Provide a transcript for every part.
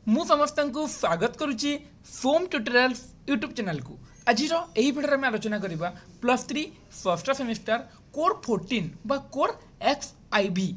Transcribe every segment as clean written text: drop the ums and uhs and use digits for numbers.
ମୁଁ ସମସ୍ତଙ୍କୁ ସ୍ୱାଗତ କରୁଛି ଫୋମ୍ ଟ୍ୟୁଟୋରିଆଲ୍ସ ୟୁଟ୍ୟୁବ୍ ଚ୍ୟାନେଲକୁ। ଆଜିର ଏହି ଭିଡ଼ିଓରେ ଆମେ ଆଲୋଚନା କରିବା +3 ଷଷ୍ଠ ସେମିଷ୍ଟାର କୋର୍ 14 ବା କୋର୍ XIV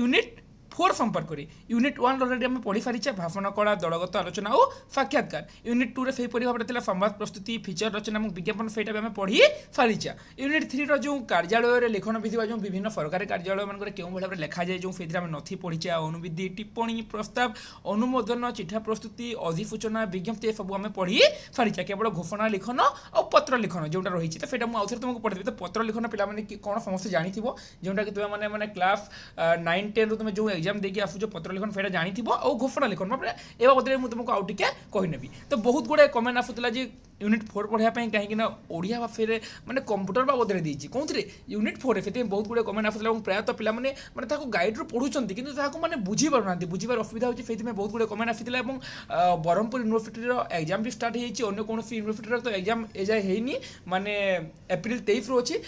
यूनिट 4 संपर्क में। यूनिट 1 अलरेडी आम पढ़ी सारी भाषण कला दलगत आलोचना और साक्षात्कार। यूनिट 2 से भाव में संवाद प्रस्तुति फीचर रचना और विज्ञापन से आम पढ़ी सारी। यूनिट 3 रो कार्यालय लेखन विधि जो विभिन्न सरकारी कार्यालय मान क्यों भाव में लिखा जाए जो नथी पढ़ी अनुविधि टिप्पणी प्रस्ताव अनुमोदन चिठा प्रस्तुति अधिसूचना विज्ञप्ति सब आम पढ़ी सारी। केवल घोषणा लिखन और पत्र लिखन जोटा रही है तो आउे तुमको पढ़ी। तो पत्र लिखन पे कौन समस्त जानी जोटा कि तुम्हें मैंने क्लास 9-10 तुम जो एग्जाम देखिए आसो पत्र लिखन से जानी और घोषणा लिखन ए बाबद में तुमको आउ टे कहनेबी। तो बहुत गुड़ाए कमेंट आसूला यूनिट 4 पढ़ाई कहीं ओडिया भाषा माने कंप्यूटर बाबद में देती कौन यूनिट 4 से बहुत गुड़ाए कमेंट आसूला प्रायतः पे मैंने गाइड पढ़ुंट कि मैंने बुझीपार ना बुझार असुविधा होती से बहुत गुड़ाए कमेंट आसाला। ब्रह्मपुर यूनिवर्सिटी एग्जाम भी स्टार्ट हो कौन यूनिवर्सिटी तो एग्जाम एजाए है माने एप्रिल 23 रू अच्छी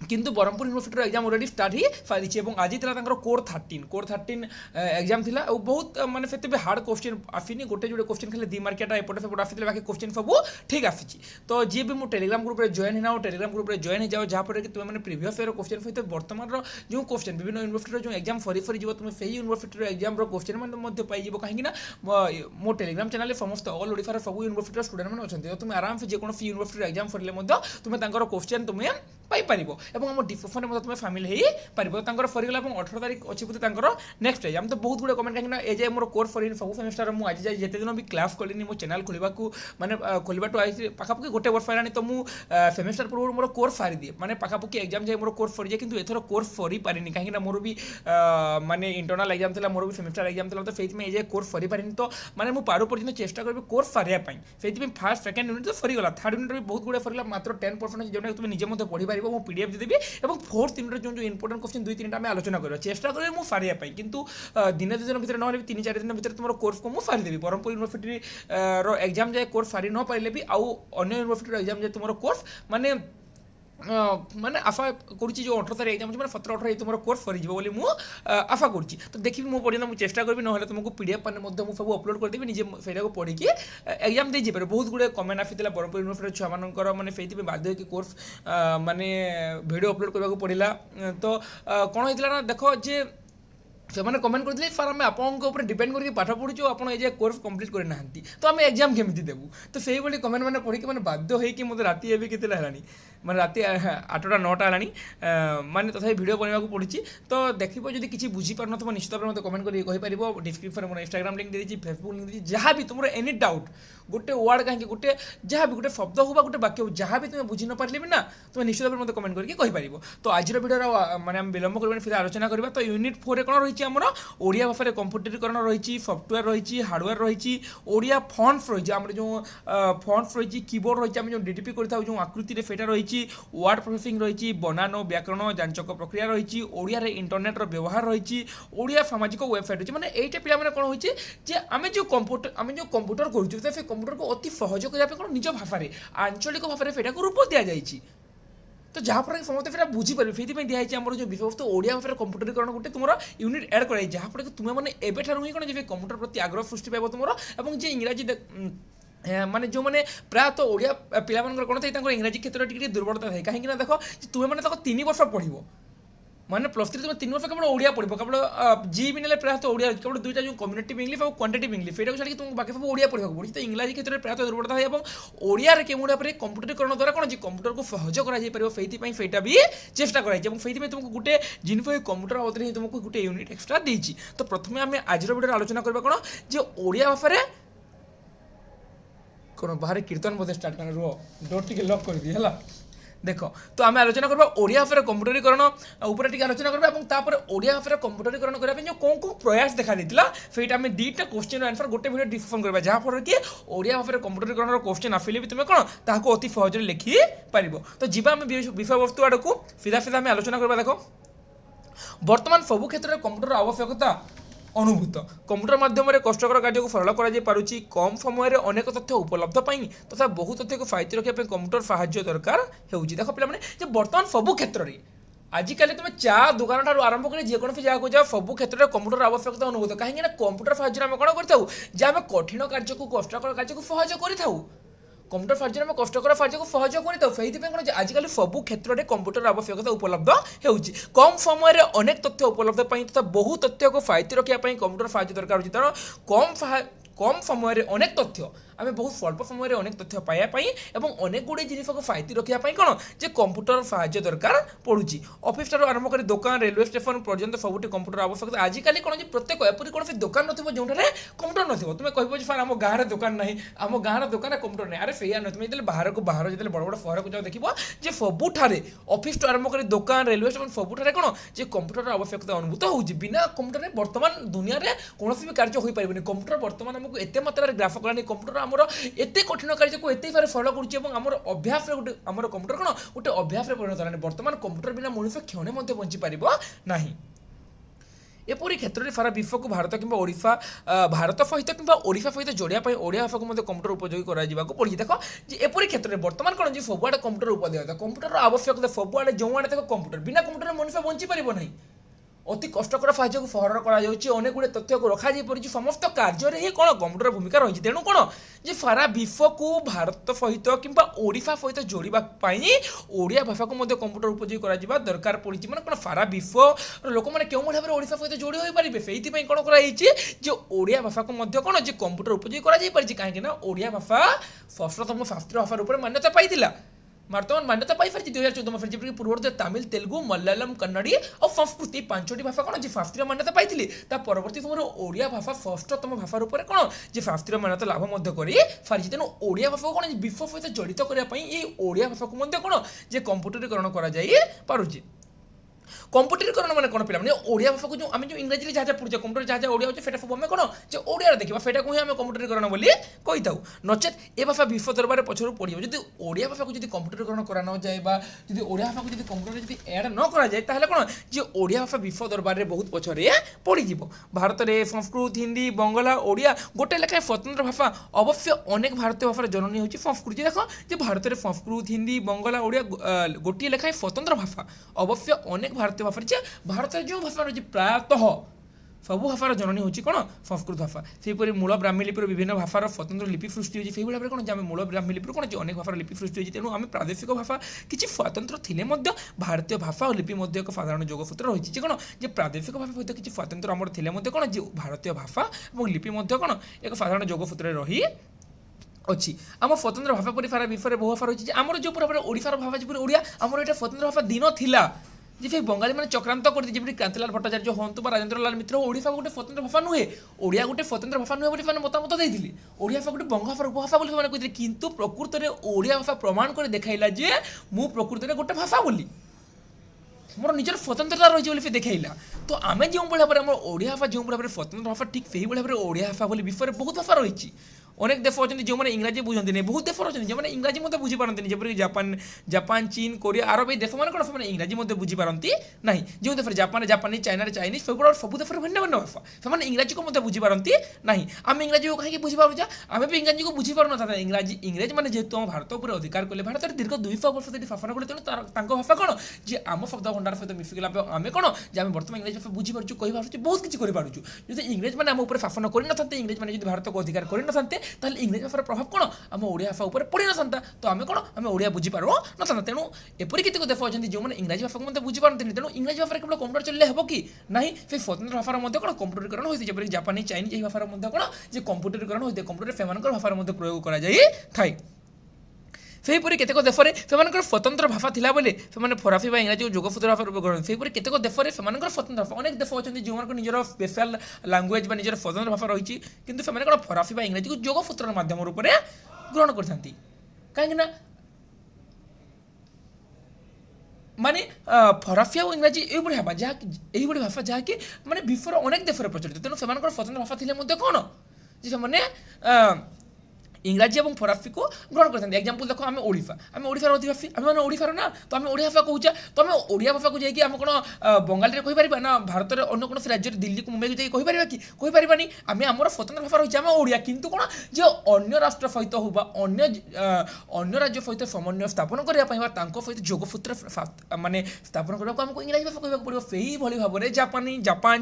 किंतु Brahmapur university exam already start ही सारी। आज कोर 13 एग्जाम थिला और बहुत माने से हार्ड क्वेश्चन आसीनी गोटे जोड़े क्वेश्चन खाली 2 मार्कियाटा एपटे सेपटे आसी बाकी क्वेश्चन सब ठीक आसी। तो जी भी मुझे टेलीग्राम ग्रुप में जॉइन है टेलीग्राम ग्रुप में जॉइन हो जाओ जहाँपर कि तुम्हें प्रीवियस ईयर क्वेश्चन सहित वर्तमान जो क्वेश्चन विभिन्न यूनिवर्सिटी जो एग्जाम सरी सरी जी तुम से यूनिवर्सिटी एग्जाम क्वेश्चन मैंने पाई कहीं मो टेलीग्राम चैनल समस्त ऑल ओडिशा सब यूनिवर्सिटी स्टूडेंट मैंने अच्छे तुम आराम से जेको यूनिवर्सिटी एग्जाम सर तुम्हें क्वेश्चन तुम्हें पाइपर और आम डिस्क्रिप्शन में तुम्हें सामिल हो पार सरीगला 18 तारीख अच्छी बोलते नेक्स्ट एग्जाम। तो बहुत गुड़े कमेंट कहीं एजाए मोर कोर्स सर सब सेमिस्टर मुझे जाए जिते दिन भी क्लास कली मो चैनल खोलवा मैंने खोलवा पाखापाखि गोटे वर्ष है तो मुझे सेमिस्टर पूर्व मोर कोर्स सारी दिए मैंने पाखापाखि एग्जाम जाए मोर कोर्स सरी जाए कि एथर कोर्स सरी पारि कहीं मोर भी माने इंटरनाल एग्जाम था मोर भी सेमिस्टर एग्जाम था तो से एजाए कोर्स सरी पारि तो मैंने मुझे पार पर्यटन चेष्टा करी कोर्स सारे से फास्ट सेकेंड यूनिट तो सरीगला थर्ड यूनिट भी बहुत गुड़े सरीगला मात्र 10% जो तुम निजे मत पढ़ी पार मुझे पीडीएफ देदेवी और फोर्थ यूनिट जो इंपोर्टेंट क्वेश्चन 2-3 आम आलोचना करा चेष्टा करें मुझे सारे किंतु दिन 2 दिन भर ना 3-4 दिन भर तुम कोर्स को मुझे सारीदेवी। ब्रह्मपुर यूनिवर्सिटी एग्जाम जाए कोर्स सारी न पारे भी आउ अन्य यूनिवर्सिटी एग्जाम जाए तुम कोर्स माने माने आशा करुँची जो 18 तारीख एग्जाम मैंने 17-18 तुम कोर्स सरीज बोली मुझे आशा करुँची। तो देखिए मो पढ़ी मुझे चेष्टा करी ना तुमको पीडीएफ मैंने सब अपलोड करदेवी निजे से पढ़ी एग्जाम दे जाए। बहुत गुड़े कमेंट आसाला ब्रह्मपुर यूनिवर्सिटी छुआ मानकर मैंने से बाध्य कि कोर्स माने वीडियो अपलोड करने को पड़ा। तो कौन होता ना देख जे से मैंने कमेंट करते सर आम आपको डिपेंड करके पाठ पढ़ुचु आप कोर्स कंप्लीट करना तो आम एग्जाम केमी देवु। तो से भाई कमेंट मैंने पढ़ी मैंने बाध्य होगी मतलब राति एवं केते है मैंने राति 8टा 9टा है मैंने तथा वीडियो बनवा को पड़ी। तो देखो जब किसी बुझीपार न निश्चित भाव में मतलब कमेंट कर डिस्क्रिप्शन मोर इंस्टाग्राम लिंक देती फेसबुक लिंक देती जहाँ भी तुम एनी डाउट गोटे वर्ड कहीं गोटे जहाँ भी गोटे शब्द हो गोटे वाक्य हो जहाँ भी तुम्हें बुझी न पारे भी ना तुम निश्चित भाव में कमेंट करके। तो आज वीडियो मैंने विलम्ब कर फिर आलोचना करवा। तो यूनिट 4 कौन रही आमर ओडिया भाषा कंप्यूटरीकरण रही सफ्टवेयर रही हार्डवेयर रही ओडिया फॉन्ट्स रही आम जो फॉन्ट्स रही कीबोर्ड रही आम जो डीटीपी करता जो आकृति से रही वर्ड प्रोसेसिंग रही बनान व्याकरण जांचक प्रक्रिया रही ओडिया इंटरनेट व्यवहार रही ओडिया सामाजिक वेबसाइट रही मैंने यही पे कौन हो आम जो कंप्यूटर कर कंप्यूटर को अति सहज करने कौन निज भाषा आंचलिक भाषा से रूप दि जाए। तो जहाँफल समस्त फिर बुझीपारे से दिखाई आम जो विषय वस्तु ओडिया भाषा कंप्यूटरीकरण गोटे तुम यूनिट एड कर जहाँफल कि तुम्हें मैंने एवं ही कौन जब कंप्यूटर प्रति आग्रह सृष्टि पाब तुम और जे इंग्राजी माने जो मैंने प्रायतः ओडिया पिला कौन था इंग्राजी क्षेत्र में दुर्बलता है कहीं देख तुम्हें मैंने 3 वर्ष पढ़ माने +3 तुम 3 वर्ष केवल ओडिया पढ़ केवल जी भी ना प्रायतः ओडिया केवल 2टा जो कम्युनिटिव इंग्लिश और क्वांटिटिव इंग्लिश से छाड़ी तुमको बाकी सब ओडिया पढ़ा पड़ी। तो इंग्राजी क्षेत्र में प्रायतः दुर्बलता है और ओडिया केवल कंप्यूटरीकरण द्वारा कौन कंप्यूटर को सहज कर भी चेष्टा कराई तुमको गोटे जिनफ कंप्यूटर बाबद ही तुमको गोटे यूनिट एक्सट्रा देती। तो प्रथम आम आज वीडियो आलोचना करवा कौन जो ओडिया भाषा कौन बाहर कीर्तन बोधे स्टार्ट कर रुह डोर टी लक कर दी है देख। तो आम आलोचना करवा ओडिया भाषा कंप्यूटरीकरण उपर टी आलोचना करवा तापर ओडिया भाषा कंप्यूटरीकरण करने जो कौन कौन प्रयास देखा देता से आम 2टा क्वेश्चन आंसर गोटे वीडियो डिस्कसन करवा जहाँफल कि ओडिया भाषा कंप्यूटरीकरण क्वेश्चन आसिले भी तुम कौन ताको अति सहज लिखि पार। तो जीवा आम विषय वस्तु आड़ को सीधा सीधा आम आलोचना करवा। देख बर्तमान सबु क्षेत्र में कंप्यूटर आवश्यकता अनुभूत कंप्यूटर माध्यम कष्टकर कार्य को सरल कर कम समय अनेक तथ्य उपलब्ध तथा बहुत तथ्य को साइती रखा कंप्यूटर साहाय्य दरकार हो। देख पे बर्तमान सबु क्षेत्र में आजिकल तुम चा दुकान ठार आरंभ कर जेकोसी जगह जाओ सब क्षेत्र में कंप्यूटर आवश्यकता अनुभूत कहीं कंप्यूटर साहाଯ୍य आम कौन करें कठिन कार्य को कष्टर कार्य को सहज कर कंप्यूटर साहाଯ୍य आम कष्टर कार्य को सहज कर कौन आजिकल सब क्षेत्र में कंप्यूटर आवश्यकता उपलब्ध हो कम समय अनेक तथ्य उपलब्ध तथा बहु तथ्य को फाइती रखापी कंप्यूटर साहाଯ୍य दरकार होती तेणु कम समय अनेक तथ्य आम बहुत स्वल्प समय अनेक तथ्य पाइबापी और अनेक गुड़े जिनिस को फाइती रखापी कौन जे कंप्यूटर साहाଯ୍य दरकार पड़ुची ऑफिस ठार आरंभ कर दुकान रेलवे स्टेशन पर्यंत सबुठ कंप्यूटर आवश्यकता आजिकल कौन प्रत्येक एपरी कौन दुकान न जो कंप्यूटर न तुम कह सार आम गाँव दुकान ना आम गाँव दुकान कंप्यूटर नहीं अरे सैया नुह तुम बाहर को बाहर जो बड़ बड़ सहर को जाओ देख सबुठारे ऑफिस ठार आरंभ कर दुकान रेलवे स्टेशन सबुठारे कौन जे कंप्यूटर आवश्यकता अनुभूत होगी बिना कंप्यूटर बर्तमान दुनिया में कौन भी कार्य हो पारे कंप्यूटर बर्तमान आमको एत मात्रा ग्राफ कलानी कंप्यूटर आमर एत कठिन कार्य को एत सारे सरल कर अभ्यास गोटे आम कंप्यूटर कौन गोटे अभ्यास परिणत है बर्तमान कंप्यूटर बिना मनुष्य क्षण बंची पार ना एपरी क्षेत्र में सारा विश्व को भारत कि ओडिशा भारत सहित कि ओडिशा सहित जोड़ापी ओडिया भाषा को कंप्यूटर उपयोगी कर पड़ी देख एपरी क्षेत्र में बर्तमान कौन जी सबुआड़े कंप्यूटर उपयोग कंप्यूटर आवश्यकता सबुआड़े जो आड़े देख कंप्यूटर बिना कंप्यूटर मनुष्य बंची पार नहीं अति कष्टकर साहय को सहर अनेक गुड़े तथ्य को रखा पड़ी समस्त कार्य ही कौन कंप्यूटर भूमिका रही तेणु कौन जे सारा विश्व को भारत सहित कि ओडिशा सहित जोड़ापी ओडिया भाषा को कंप्यूटर उपयोगी कर दरकार पड़ी मैंने कौन सारा विश्व लोक मैंने क्यों भाव में ओडिशा सहित जोड़ी हो पारे से कौन कर ओडिया भाषा को कौन जे कंप्यूटर उपयोगी कहीं ओडिया भाषा षष्ठतम शास्त्रीय भाषा मान्यता पाई वर्तमान मान्यता पाई सारी 2014 मसीह जबकि पूर्व तमिल तेलुगु मलयालम कन्नड़ी और संस्कृति पांचटी भाषा कौन जी शास्त्रीय मान्यता पाई परवर्ती समय ओडिया भाषा षष्ठतम भाषा रूप में कौन जी शास्त्रीय मान्यता लाभ कर सारी तेणु ओडिया भाषा को कौन विश्व सहित जड़ित करने ओडिया भाषा को कौन जे कंप्यूटरीकरण कर कंप्यूटरीकरण मैंने कौन पे ओडिया भाषा को जो आम जो इंग्राजी जहाँ पढ़े कंप्यूटर जहाँ ओडिया होचे सेटा सब आम कौन जो ओडिया देखा सेटा को ही आम कंप्यूटरीकरण बोली कही था नचेत ए भाषा विश्व दरबार पछर पड़ो जो ओडिया भाषा को जो कंप्यूटरीकरण करा न जाए जो ओडिया भाषा को जो कंप्यूटर जो एड न करा जाए ताहले कौन जो ओडिया भाषा विश्व दरबार में बहुत पछरे पड़ भारत में संस्कृत हिंदी बंगला ओडिया गोटे लेखाएं स्वतंत्र भाषा अवश्य अनेक भारतीय भाषार जननी होची संस्कृत देख जो भारत में संस्कृत हिंदी बंगला ओडिया गोटे लेखाएं स्वतंत्र भाषा अवश्य अनेक भारतीय भाषा भारत जो भाषा रही प्रायतः सबू भाषार जननी होची कौन संस्कृत भाषा सेपरी मूल ब्राह्मी लिपिर विभिन्न भाषार स्वतंत्र लिपि सृष्टि होती भाव में कौन जब मूल ब्राह्मी लिपिर कौन अनेक भाषार लिपि सृष्टि होती तेणु आम प्रादेशिक भाषा किसी स्वतंत्र थिले भारतीय भाषा और लिपि एक साधारण जोगसूत्र रही कौन जो प्रादेशिक भाषा सहित किसी स्वतंत्र आम थिले कौन जो भारतीय भाषा और लिपि कौन एक साधारण जोगसूत्र रही अच्छी आम स्वतंत्र भाषा पर सारा विश्व में बहु भाषा रही आमर जो पूरा ओडिशार भाषा जो ओडिया आमर यहाँ स्वतंत्र भाषा दिन थिला जी फिर बंगाली मैंने चक्रांत करते जमी क्रांतिलाल भट्टाचार्य हूँ बा राजेन्द्र लाल मित्र ओडिशा गोटे स्वतंत्र भाषा नुहे ओडिया गोटे स्वतंत्र भाषा नुहे बोली मतामत देते ओडिया भाषा गोटे बंगभाषार उपभाषा बोली कहते किंतु प्रकृत में ओडिया भाषा प्रमाण कर देखाइला जे मु प्रकृत में गोटे भाषा बोली मोर निजर स्वतंत्रता रही देखला तो आम जो भाव में ओडिया भाषा जो भाव में स्वतंत्र भाषा ठीक से भाव में ओडिया भाषा बोली विश्व में बहुत भाषा रही अनेक देश अच्छा जो मैंने इंग्राजी बुझे नहीं बहुत देश अच्छे जो मैंने इंग्राजी मत बुझीपारती जबकि जापान चीन कोरिया आरब ये देश मैंने कौन से इंग्राजी मत बुझीपारती ना जो देश जापान जापानी चाइना चाइनीज सब देश भिन्न भिन्न भाषा से इंग्राजी को मत बुझीपारती ना आम इंग्राजी को कहीं बुझीपार आम भी इंग्राजी को बुझीपार ना इंग्राजी इंग्रेज मैंने जेहतु आम भारत पर अधिकार कले भारत दीर्घ 200 वर्ष से शासन कले तेणु भाषा कौन जी आम शब्द भंडार सहित मिसिगला आम कौन जे आम बर्तमान इंग्रेज भाषा बुझीपार कही पार्टी बहुत किसी करूँ जो इंग्रेज मैंने आम उपर शासन कर ना इंग्रेज मैंने भारत को अधिकार कर ना इंग्रेज भाषार प्रभाव कौन आम ओडिया भाषा उपर पड़ी ना तो आम कौन आम ओडिया बुझीपार ना तेणु एपरी केतक देश अच्छा जो मैंने इंग्राजी भाषा को बुझीपारती तेणु इंग्राजी भाषा केवल कंप्यूटर चलने हम कि ना से स्वतंत्र भाषार कौन कंप्यूटरीकरण होती जबकि जापानी चाइनीज यही भाषार कौन जो कंप्यूटरीकरण होते कंप्यूटर से भाषार प्रयोग कर सेहीपरि केतेक देश में स्वतंत्र भाषा थिला बोले से फराफी बा इंग्राजी जोगसूत्र भाषा उपयोग करते सेहीपरि केतेक देश में स्वतंत्र भाषा अनेक देश अच्छा जो निजर स्पेशल लैंग्वेज निजर स्वतंत्र भाषा रही किंतु से कौन फराफी बा इंग्राजी को जोगसूत्र माध्यम रूप में ग्रहण करते कहीं माने फराफी और इंग्राजी यही भाषा जहाँ भाषा जहाँकि माने विश्वर अनेक देश में प्रचलित तेणु से स्वतंत्र भाषा थिले कौन जे से ইংরাজী এবং ফরাসিকে গ্রহণ করে এক্সাম্পল দেখো আমি ওড়িশার অধিবাসী আমি মানে ওড়িশার না তো আমি ওড়িয়া ভাষা কହୁଛେ তো আমি ওড়িয়া ভাষাକୁ ଯାଇକି ଆମେ କ'ଣ ବଙ୍ଗାଳୀରେ କହିପାରିବା ନା ଭାରତରେ ଅନ୍ୟ କୌଣସି ରାଜ୍ୟରେ ଦିଲ୍ଲୀକୁ ମୁମ୍ବାଇକୁ ଯାଇକି କହିପାରିବା କି କହିପାରିବାନି ଆମେ ଆମର ସ୍ୱତନ୍ତ୍ର ଭାଷା ରହିଛି ଆମେ ଓଡ଼ିଆ କିନ୍ତୁ କ'ଣ ଯେ ଅନ୍ୟ ରାଷ୍ଟ୍ର ସହିତ ହଉ ବା ଅନ୍ୟ ରାଜ୍ୟ ସହିତ ସମନ୍ୱୟ ସ୍ଥାପନ କରିବା ପାଇଁ ବା ତାଙ୍କ ସହିତ ଯୋଗସୂତ୍ର ମାନେ ସ୍ଥାପନ କରିବାକୁ ଆମକୁ ଇଂରାଜୀ ଭାଷା କହିବାକୁ ପଡ଼ିବ ସେଇଭଳି ଭାବରେ ଜାପାନ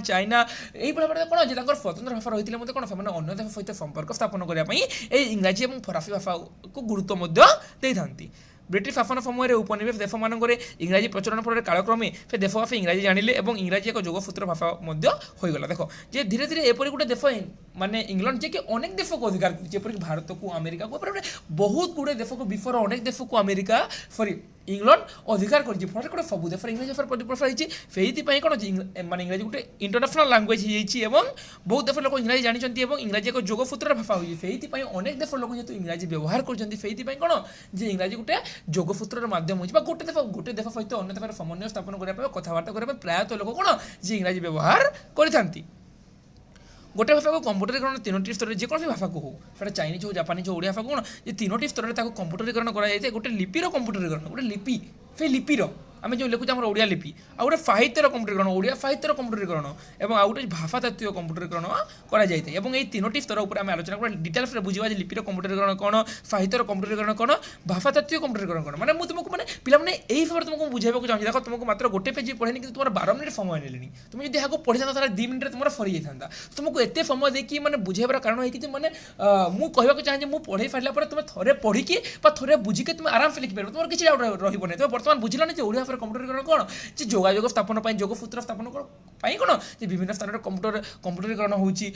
ଚାଇନା এইଭଳି ଭାବରେ କ'ଣ ଯେ ତାଙ୍କର ସ୍ୱତନ୍ତ୍ର ଭାଷା ରହିଥିଲେ ମଧ୍ୟ କ'ଣ ସେମାନେ ଅନ୍ୟ ଦେଶ ସହିତ ସମ୍ପର୍କ ସ୍ଥାପନ କରିବା ପାଇଁ এই ইংরাজী এবং ফরাসি ভাষাକୁ গুরুত্ব ମଧ୍ୟ ଦେଇଥାନ୍ତି ব্রিটিশ শাসন সময়ের উপনিবেশ দেশমানঙ্করে ইংরাজী প্রচলন ফলে কালক্রমে সে দেশবাসী ইংরাজী জাঁলে এবং ইংরাজী এক যোগসূত্র ভাষা মধ্যে হয়ে গলা দেখ যে ধীরে ধীরে এপরি গোটে দেশ মানে ইংল্যান্ড যে কি অনেক দেশকে অধিকার করছে যেপরিকি ভারতকু আমেরিকাকু বহুত গুড়ে দেশকু বিশ্বর অনেক দেশকু আমেরিকা সরি ইংল্যান্ড অধিকার করছে ফলে কোটে সবু দেশের ইংরাজী ভাষার প্রসার হয়েছে সেইপাই কোণ মানে ইংরাজী গোটে ইন্টারন্যাশনাল ল্যাঙ্গুয়েজ হয়ে যাই এবং বহু দেশের লোক ইংরাজী জাঁচান এবং ইংরাজী এক যোগসূত্রের ভাষা হয়েছে সেইপাই অনেক দেশের লোক যেহেতু ইংরাজী ব্যবহার করছেন সেইপাই কোণ যে ইংরাজী গোটে যোগসূত্রের মাধ্যম হয়েছে বা গোটে দেশ সহিত অন্য দেশের সমন্বয় স্থাপন করা কথাবার্তা করা প্রায়তঃ লোক কোণ যে ইংরাজী ব্যবহার করে থাকে গোটে ভাষাকে কম্পুটরীকরণ তিনোটি স্তরে যেকୌଣସି ভাষাକୁ হো সেটা চাইনিজ হো জাপানিজ হো ওড়িয়া ভাষা কোণ যে তিনোটি স্তরে তাকে কম্পুটরীকরণ করা যাই গোটে লিপির কম্পুটরীকরণ গোটে লিপি সেই লিপির আমি যে লেখুছি আমার ওড়িয়া লিপি আর গোটে সাহিত্যের কম্পুটরীকরণ ওড়িয়া সাহিত্যের কম্পুটরীকরণ এবং আর গোটে ভাষাতাত্ত্বিক কম্পুটরীকরণ করা যাই এবং এই তিনোটি স্তর উপরে আমি আলোচনা করা ডিটেলসরে বুঝিবা যে লিপির কম্পুটরীকরণ কোণ সাহিত্যের কম্পুটরীকরণ কোণ ভাষাতাত্ত্বিক কম্পুটরীকরণ কোণ মানে ମୁଁ ତୁମକୁ ମାନେ ପିଲାମାନେ এই ଭାବରେ ତୁମକୁ ବୁଝାଇବାକୁ ଚାହୁଁଛି ଦେଖ ତୁମକୁ ମାତ୍ର ଗୋଟେ ପେଜ ପଢ଼େନି କିନ୍ତୁ ତୁମର 12 ମିନିଟ୍ ସମୟ ନେଲେଣି তুমি যদি ଏହାକୁ ପଢ଼ିଥାନ୍ତ ତାହେଲେ 2 ମିନିଟ୍ରେ ତୁମର ସରି ଯାଇଥାନ୍ତା ତୁମକୁ ଏତେ ସମୟ ଦେଇକି ମାନେ ବୁଝାଇବାର କାରଣ ହେଇକି ଯେ ମାନେ ମୁଁ କହିବାକୁ ଚାହେଁ ଯେ ମୁଁ ପଢ଼େଇ ସାରିଲା ପରେ ତୁମେ ଥରେ ପଢ଼ିକି ବା ଥରେ ବୁଝିକି ତୁମେ ଆରାମସେ ଲିଖିପାରିବ ତୁମର କିଛି ଡାଉଟ୍ ରହିବନି ତୁମେ ବର୍ତ୍ତମାନ ବୁଝିଲନି ଯେ ଓଡ଼ିଆ ଭାଷାର କମ୍ପୁଟରୀକରଣ କ'ଣ যে যোগাযোগ স্থাপন পাই যোগসূত্র স্থাপন পাই কোণ যে বিভিন্ন স্থানের কম্পুটরীকরণ হচ্ছে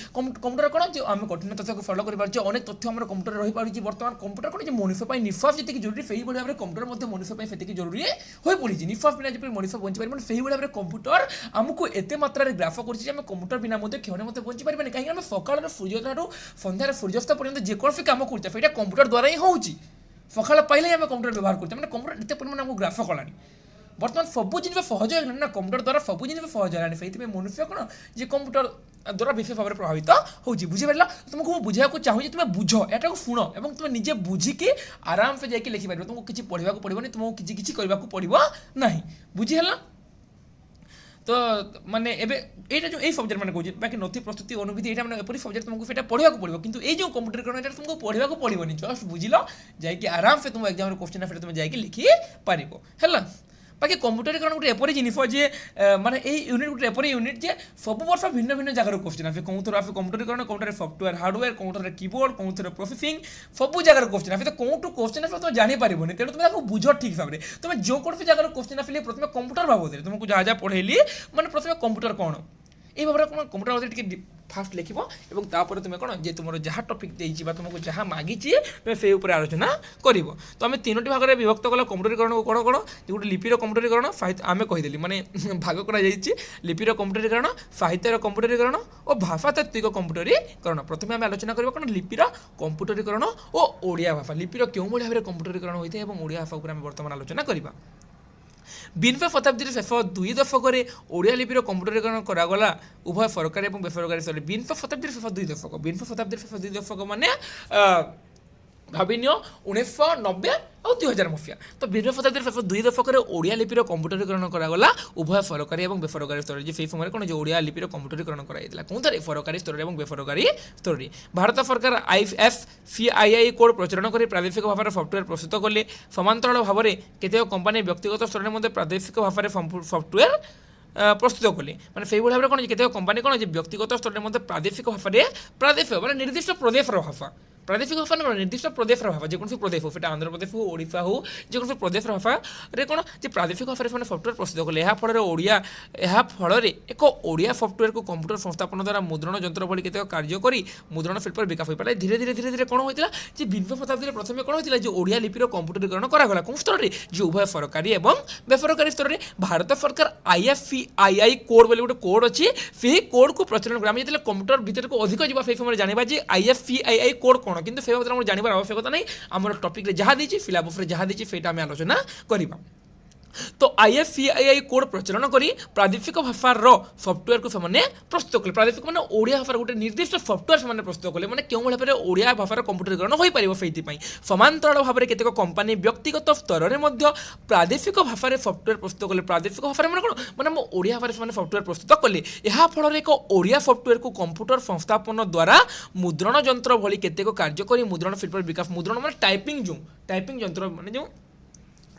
কম্পুটর কোণ যে আমি কঠিন তথ্যকে ফলো করিপারছে অনেক তথ্য আমার কম্পুটরে রহিপারছে বর্তমান কম্পুটর কোণ যে মনুষ্য পাই নিঃশ্বাস যেতিকি জরুরি সেইভাবে ভাবে কম্পুটর মধ্যে মনুষ্য পাই সেতিকি জরুরি হয়ে পড়িছে নিঃশ্বাস বিনা যেপরি মনুষ্য বঞ্চি পারিবনি সেইভাবে ভাবে কম্পুটর আমাকে এতে মাত্রায় গ্রাফ করছে যে আমি কম্পুটর বিনা মধ্যে ক্ষণে মধ্যে বঞ্চি পারিবানি কাহিঁকি আমি সকালের সূর্যোদয় সন্ধ্যার সূর্যাস্ত পর্যন্ত যেকୌଣସି কাম করছে সেটা কম্পুটর দ্বারা হি হচ্ছে সকাল পাইলে আমি কম্পুটর ব্যবহার করছি মানে কম্পুটর এতে পরিমাণে আমাকে গ্রাফ কলানি বর্তমান সবু জিনিস সহজ হয়ে গেলানি না কম্পুটর দ্বারা সবু জিনিস সহজ হয়ে গেলানি সেইপাই মনুষ্য কোণ যে কম্পুটর দ্বারা বিশেষ ভাবে প্রভাবিত হচ্ছে বুঝিপার তোমাকে মু বুঝাইବାକୁ চাহুছি তুমি বুঝ এটাকে শুণ এবং তুমি নিজে বুঝিকি আরামসে যাই লিখিপার তোমাকে কিছু পড়া পড়বনি তোমাকে কিছু কিছু করা পড়ব না বুঝিহলা তো মানে এবে এইটা যে এই সবজেক্ট মানে কହୁଛି বাকি নথি প্রস্তুতি অনুভূতি এটা মানে এপরি সবজেক্ট তোমাকে সেটা পড়া পড়ব কিন্তু এই যে কম্পুটরীকরণ এটা তোমাকে পড়া পড়বনি জস্ট বুঝিল যাই আরামসে তুমি এক্সামের কোশ্চেন সেটা তুমি যাই লিখি পারিব হলা বাকি কম্পুটরীকরণ গোটে এপরি জিনিস যে মানে এই ইউনিট গোটে এপরি ইউনিট যে সবু বর্ষ ভিন্ন ভিন্ন জায়গার কোশ্চেন আসে কোথাও আসে কম্পুটরীকরণ কোথাও সফটওয়্যার হার্ডওয়্যার কোথাও কিবোর্ড কোথাও প্রসেসিং সবু জায়গার কোশ্চেন আসে তো কোটু কোশ্চেন আসবে তুমি জানিপারিবনি তেমন তুমি তাকে বুঝ ঠিক ভাবে তুমি যে কৌশি জায়গার কোশ্চেন আসলে প্রথমে কম্পুটর বাবদে তোমাকে যা যা পড়াইলি মানে প্রথমে কম্পুটর কোণ এই ভাবে কম্পুটর বাবদে টিকে ফার্স্ট লিখব এবং তারপরে তুমি কোণ যে তোমার যা টপিক দিয়েছি বা তোমাকে যা মাগিছি তুমি সেই উপরে আলোচনা করব তো আমি তিনোটি ভাগে বিভক্ত কলা কম্পুটরীকরণ কোণ কোণ যে গোটে লিপির কম্পুটরীকরণ সাহিত্য আমি কহিদেলি মানে ভাগ করা যাইছি লিপির কম্পুটরীকরণ সাহিত্যের কম্পুটরীকরণ ও ভাষাতাত্ত্বিক কম্পুটরীকরণ প্রথমে আমি আলোচনা করব কোণ লিপির কম্পুটরীকরণ ও ওড়িয়া ভাষা লিপির কেউভଳି ভাবে কম্পুটরীকরণ হয়ে এবং ওড়িয়া ভাষা উপরে আমি বর্তমান আলোচনা করা বিংশ শতাব্দীর শেষ 2 দশকরে ওড়িয়া লিপির কম্পুটরীকরণ করা উভয় সরকারি এবং বেসরকারি স্তরে বিংশ শতাব্দীর শেষ 2 দশক বিংশ শতাব্দীর শেষ 2 দশক মানে ভাবি নিও 1990 ଆଉ 2000 ମସିହା ତ ବିଂଶ ଶତାବ୍ଦୀର ଶେଷ 2 ଦଶକରେ ଓଡ଼ିଆ ଲିପିର କମ୍ପ୍ୟୁଟରୀକରଣ କରାଗଲା ଉଭୟ ସରକାରୀ ଏବଂ ବେସରକାରୀ ସ୍ତରରେ ଯେ ସେହି ସମୟରେ କ'ଣ ଯେ ଓଡ଼ିଆ ଲିପିର କମ୍ପ୍ୟୁଟରୀକରଣ କରାଯାଇଥିଲା କେଉଁଥିରେ ସରକାରୀ ସ୍ତରରେ ଏବଂ ବେସରକାରୀ ସ୍ତରରେ ଭାରତ ସରକାର IFCII କୋଡ୍ ପ୍ରଚଳନ କରି ପ୍ରାଦେଶିକ ଭାଷାର ସଫ୍ଟୱେୟାର ପ୍ରସ୍ତୁତ କଲେ ସମାନ୍ତରାଳ ଭାବରେ କେତେକ କମ୍ପାନୀ ବ୍ୟକ୍ତିଗତ ସ୍ତରରେ ମଧ୍ୟ ପ୍ରାଦେଶିକ ଭାଷାରେ ସଫ୍ଟୱେୟାର প্রস্তুত কলে মানে সেইভাবে ভাবে কোণ যে কেতেক কোম্পানি কোণ যে ব্যক্তিগত স্তরে মধ্যে প্রাদেশিক ভাষায় প্রাদেশিক মানে নির্দিষ্ট প্রদেশের ভাষা প্রাদেশিক ভাষা না নির্দিষ্ট প্রদেশের ভাষা যেকୌଣସି প্রদেশ হোক সেটা আন্ধ্রপ্রদেশ হোক ওড়িশা হোক যেকୌଣସି প্রদেশের ভাষারে কোণ যে প্রাদেশিক ভাষায় মানে সফ্টওয়্যার প্রস্তুত কলে এর ওড়িয়া ফলে এক ওড়িয়া সফ্টওয়্যারকে কম্পুটর সংস্থাপন দ্বারা মুদ্রণ যন্ত্র ভଳି কেতেক কার্য করে মুদ্রণ শিল্পের বিকাশ হয়ে পারে ধীরে ধীরে ধীরে ধীরে কোণ হয়েছিল যে বিংশ শতাব্দীর প্রথমে কোণ হয়েছিল যে ওড়িয়া লিপির কম্পুটরীকরণ করা কোন স্তরে যে উভয় সরকারি এবং বেসরকারি স্তরে ভারত সরকার IFCII কোড বলে গোটে কোড অছি সেই কোডকে প্রচলন করে আমি যেতে কম্পুটর ভিতরক অধিক যা সেই সময় জাঁয়া যে IFCII কোড কোণ কিন্তু সেই ভাবে আমার জাঁবার আবশ্যকতা নাই আমার টপিক্রে যা দিয়েছি সিলাবসে যা দিয়েছি সেইটা আমি আলোচনা করা तो IFCII कोड प्रचलन करी प्रादेशिक भाषार सफ्टवेयर को से प्रस्तुत कले प्रादेशिक मैंने ओडिया भाषार गोटे निर्दिष्ट सफ्टवेयर से प्रस्तुत कले मैंने क्यों भाव में ओडिया भाषार कंप्यूटरीकरण हो पार से समांतराल भाव में केतेक कंपानी व्यक्तिगत स्तर में प्रादेशिक भाषा सफ्टवेयर प्रस्तुत कले प्रादेशिक भाषा मैंने कौन मैंने ओडिया भाषा से सफ्टवेयर प्रस्तुत कले यह फल एक ओडिया सफ्टवेयर को कंप्यूटर संस्थापन द्वारा मुद्रण यंत्र भली केतेक कार्यकारी मुद्रण शिल्प विकास मुद्रण मैंने टाइपिंग यंत्र मैंने जो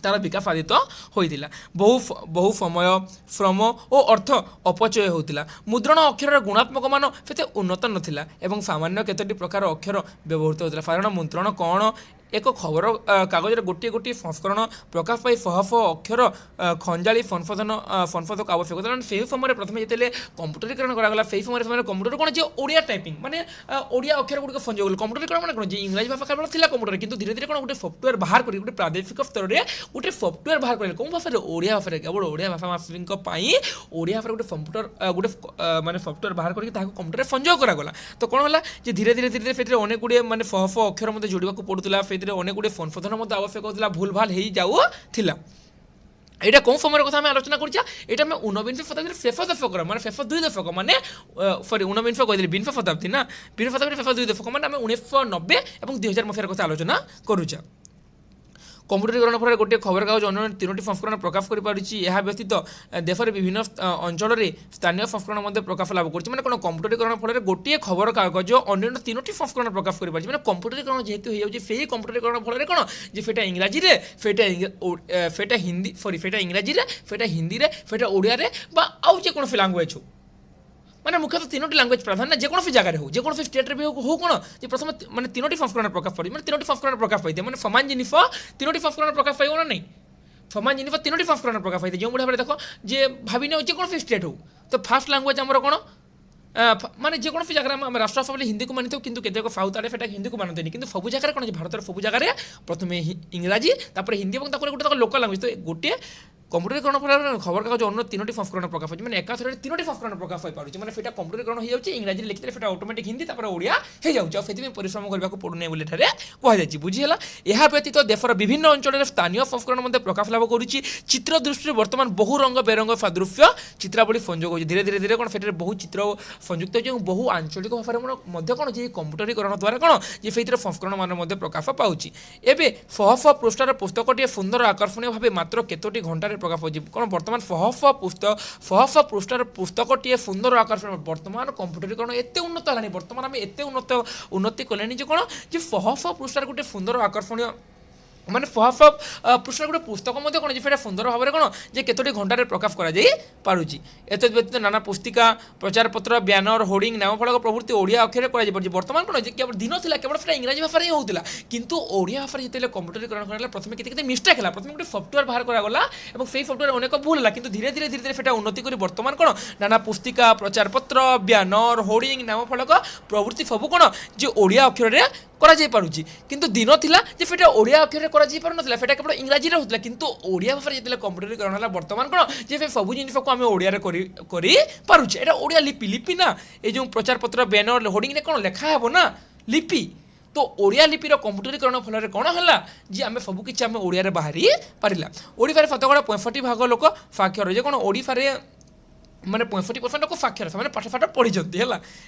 तार विकास साधित होता बहु समय श्रम और अर्थ अपचय होता मुद्रण अक्षर गुणात्मक मान से उन्नत नाला एवं सामान्य केतोटी प्रकार अक्षर व्यवहृत होता साधारण मुद्रण कौन एक खबर कागज गोटे गोटे संस्करण प्रकाश पाई शह शह अक्षर खंजाली संशोधक आवश्यक से समय प्रथम जिते कंप्यूटरीकरण करागला से समय कंप्यूटर कौन जो ओडिया टाइपिंग माने ओडिया अक्षर गुड़िक संयोग कंप्यूटरीकरण मैंने कौन इंग्राजी भाषा केवल थी कंप्यूटर किंतु धीरे धीरे कौन गोटे सफ्टवेयर बाहर कर गोटे प्रादेशिक स्तर में गोटे सफ्टवेयर बाहर करें कौन भाषा ओडिया भाषा केवल ओडिया भाषा भाषी ओडिया भाषा गोटे कंप्यूटर गोटे माने सफ्टवेयर बाहर करके कंप्यूटर संयोग करागला तो कौन है धीरे धीरे धीरे धीरे अनेक गुड़े माने शह शह अक्षर मत जोड़ा पड़ूला अनेक गुड़े संशोधन आवश्यक होता भूल भाल हो जाऊला यहाँ कौन समय कथा आलोचना करें ऊनविंश शताब्दी शेष दशक मैंने शेष 2 दशक मैंने सरी ऊनविंश कही विंश शताब्दी ना विंश शताब्दी शेष 2 दशक मैंने 1990 और 2000 मसीहार कथा आलोचना करुचा कंप्यूटरीकरण फल गोटे खबरकागज अन्य 3टी संस्करण प्रकाश कर व्यतीत देश में विभिन्न अंचल स्थानीय संस्करण प्रकाश लाभ कर मैंने कौन कंप्यूटरीकरण फल गोटे खबरकागज अन्य 3टी संस्करण प्रकाश कर मैंने कंप्यूटरीकरण जेहेतु हो कंप्यूटरीकरण फल कौन जे फेटा इंग्राजी फेटा हिंदी सॉरी फेटा इंग्राजी फेटा हिंदी फेटा ओडिया आउ जेकोसी लैंग्वेज हो मैंने मुख्यतः 3टी लैंग्वेज प्राधान्य जेकोसी जगह हो जेकोसी स्टेट भी हो कौन जो प्रथम मैंने 3टी संस्करण प्रकाश पड़ी मैंने 3टी संस्करण प्रकाश पाई मैंने समान जिनिस 3टी संस्करण प्रकाश पाइब ना नहीं समान जिनिस 3टी संस्करण प्रकाश पाई जो भाव देख जे भावी जेकोसी स्टेट हो तो फास्ट लैंग्वेज आमर कौन माने जेकोसी जगह आम राष्ट्र सभा हिंदी को मानी कि केतेक साउथ आड़े फेटा हिंदी को मानते कि सब जगह कौन भारत सब जगह प्रथम इंग्राजी हिंदी और गोटे लोकल लैंग्वेज तो गोटे कंप्यूटरीकरण फल खबरकागज अन्य 3टी संस्करण प्रकाश मैंने एकाथर 3टी संस्करण प्रकाश हो पारे मैंने फेटा कंप्यूटरीकरण हो जाए इंग्राजी लिखते फेटा ऑटोमेटिक हिंदी ओडिया हो जाए परिश्रम करने को पड़ूना बोली कहुई बुझीगला यह व्यतीत देशर विभिन्न अंचल स्थानीय संस्करण प्रकाश लाभ करुच्ची चित्र दृष्टि बर्तमान बहु रंग बेरंग सादृश्य चित्रावली संयोग हो धीरे धीरे धीरे कौन फेटे बहु चित्र संयुक्त हो बहु आंचलिक भाषा कौन जे कंप्यूटरीकरण द्वारा कौन जे से संस्करण मान प्रकाश पाऊँच एवं शह शह पृष्ठार पुस्तकटी सुंदर आकर्षणीय भाव मात्र केतोटी घंटार प्रकाश हो कौन बर्तमान शह पृष्ठार पुस्तकटी सुंदर आकर्षण बर्तमान कंप्यूटरीकरण एत उन्नत है बर्तमान आम एत उन्नति कले कौन जो शह पृष्ठार गोटे सुंदर आकर्षणीय माने शह पृष्ठ गोटे पुस्तक कौन जी सुंदर भाव में कौन जे केतोटी घंटार प्रकाश करुच्ची एत व्यतीत नाना पुस्तिका प्रचार पत्र ब्यानर होर्डिंग नामफलक प्रभृति ओडिया अक्षर कर बर्तमान कौन केवल दिन था केवल इंग्राजी भाषा ही होता किंतु ओडिया भाषा जिते कंप्यूटरीकरण कराला प्रथम केते मिस्टेक है प्रथम गोटे सफ्टवेयर बाहर करागला और से सफ्टवेयर अनेक भूल है किंतु धीरे धीरे धीरे धीरे फेटा उन्नति कर बर्तमान कौन नाना पुस्तिका प्रचार पत्र ब्यानर होर्डिंग नामफलक प्रभृति सब कौन जो ओडिया अक्षर करुच्ची किंतु दिन थिला जे फेटा ओडिया अक्षर कर फेटा केवल इंग्राजी होता किंतु ओडिया भाषा जिते कंप्यूटरीकरण है बर्तमान कौन जे सब जिन को आम ओडिया करुचे एटा ओडिया लिपि ना ये जो प्रचार पत्र बैनर होर्डिंग कौन लिखा हे ना लिपि तो ओडिया लिपिर कंप्यूटरीकरण फल कौन है जी आम सबकि आम ओडिया बाहरी पारा ओडिशा शतकड़ा 65% लोक साक्षर जे कौन ओडिशा मैंने 65% लोक साक्षर से पाठ फाठ पढ़ी है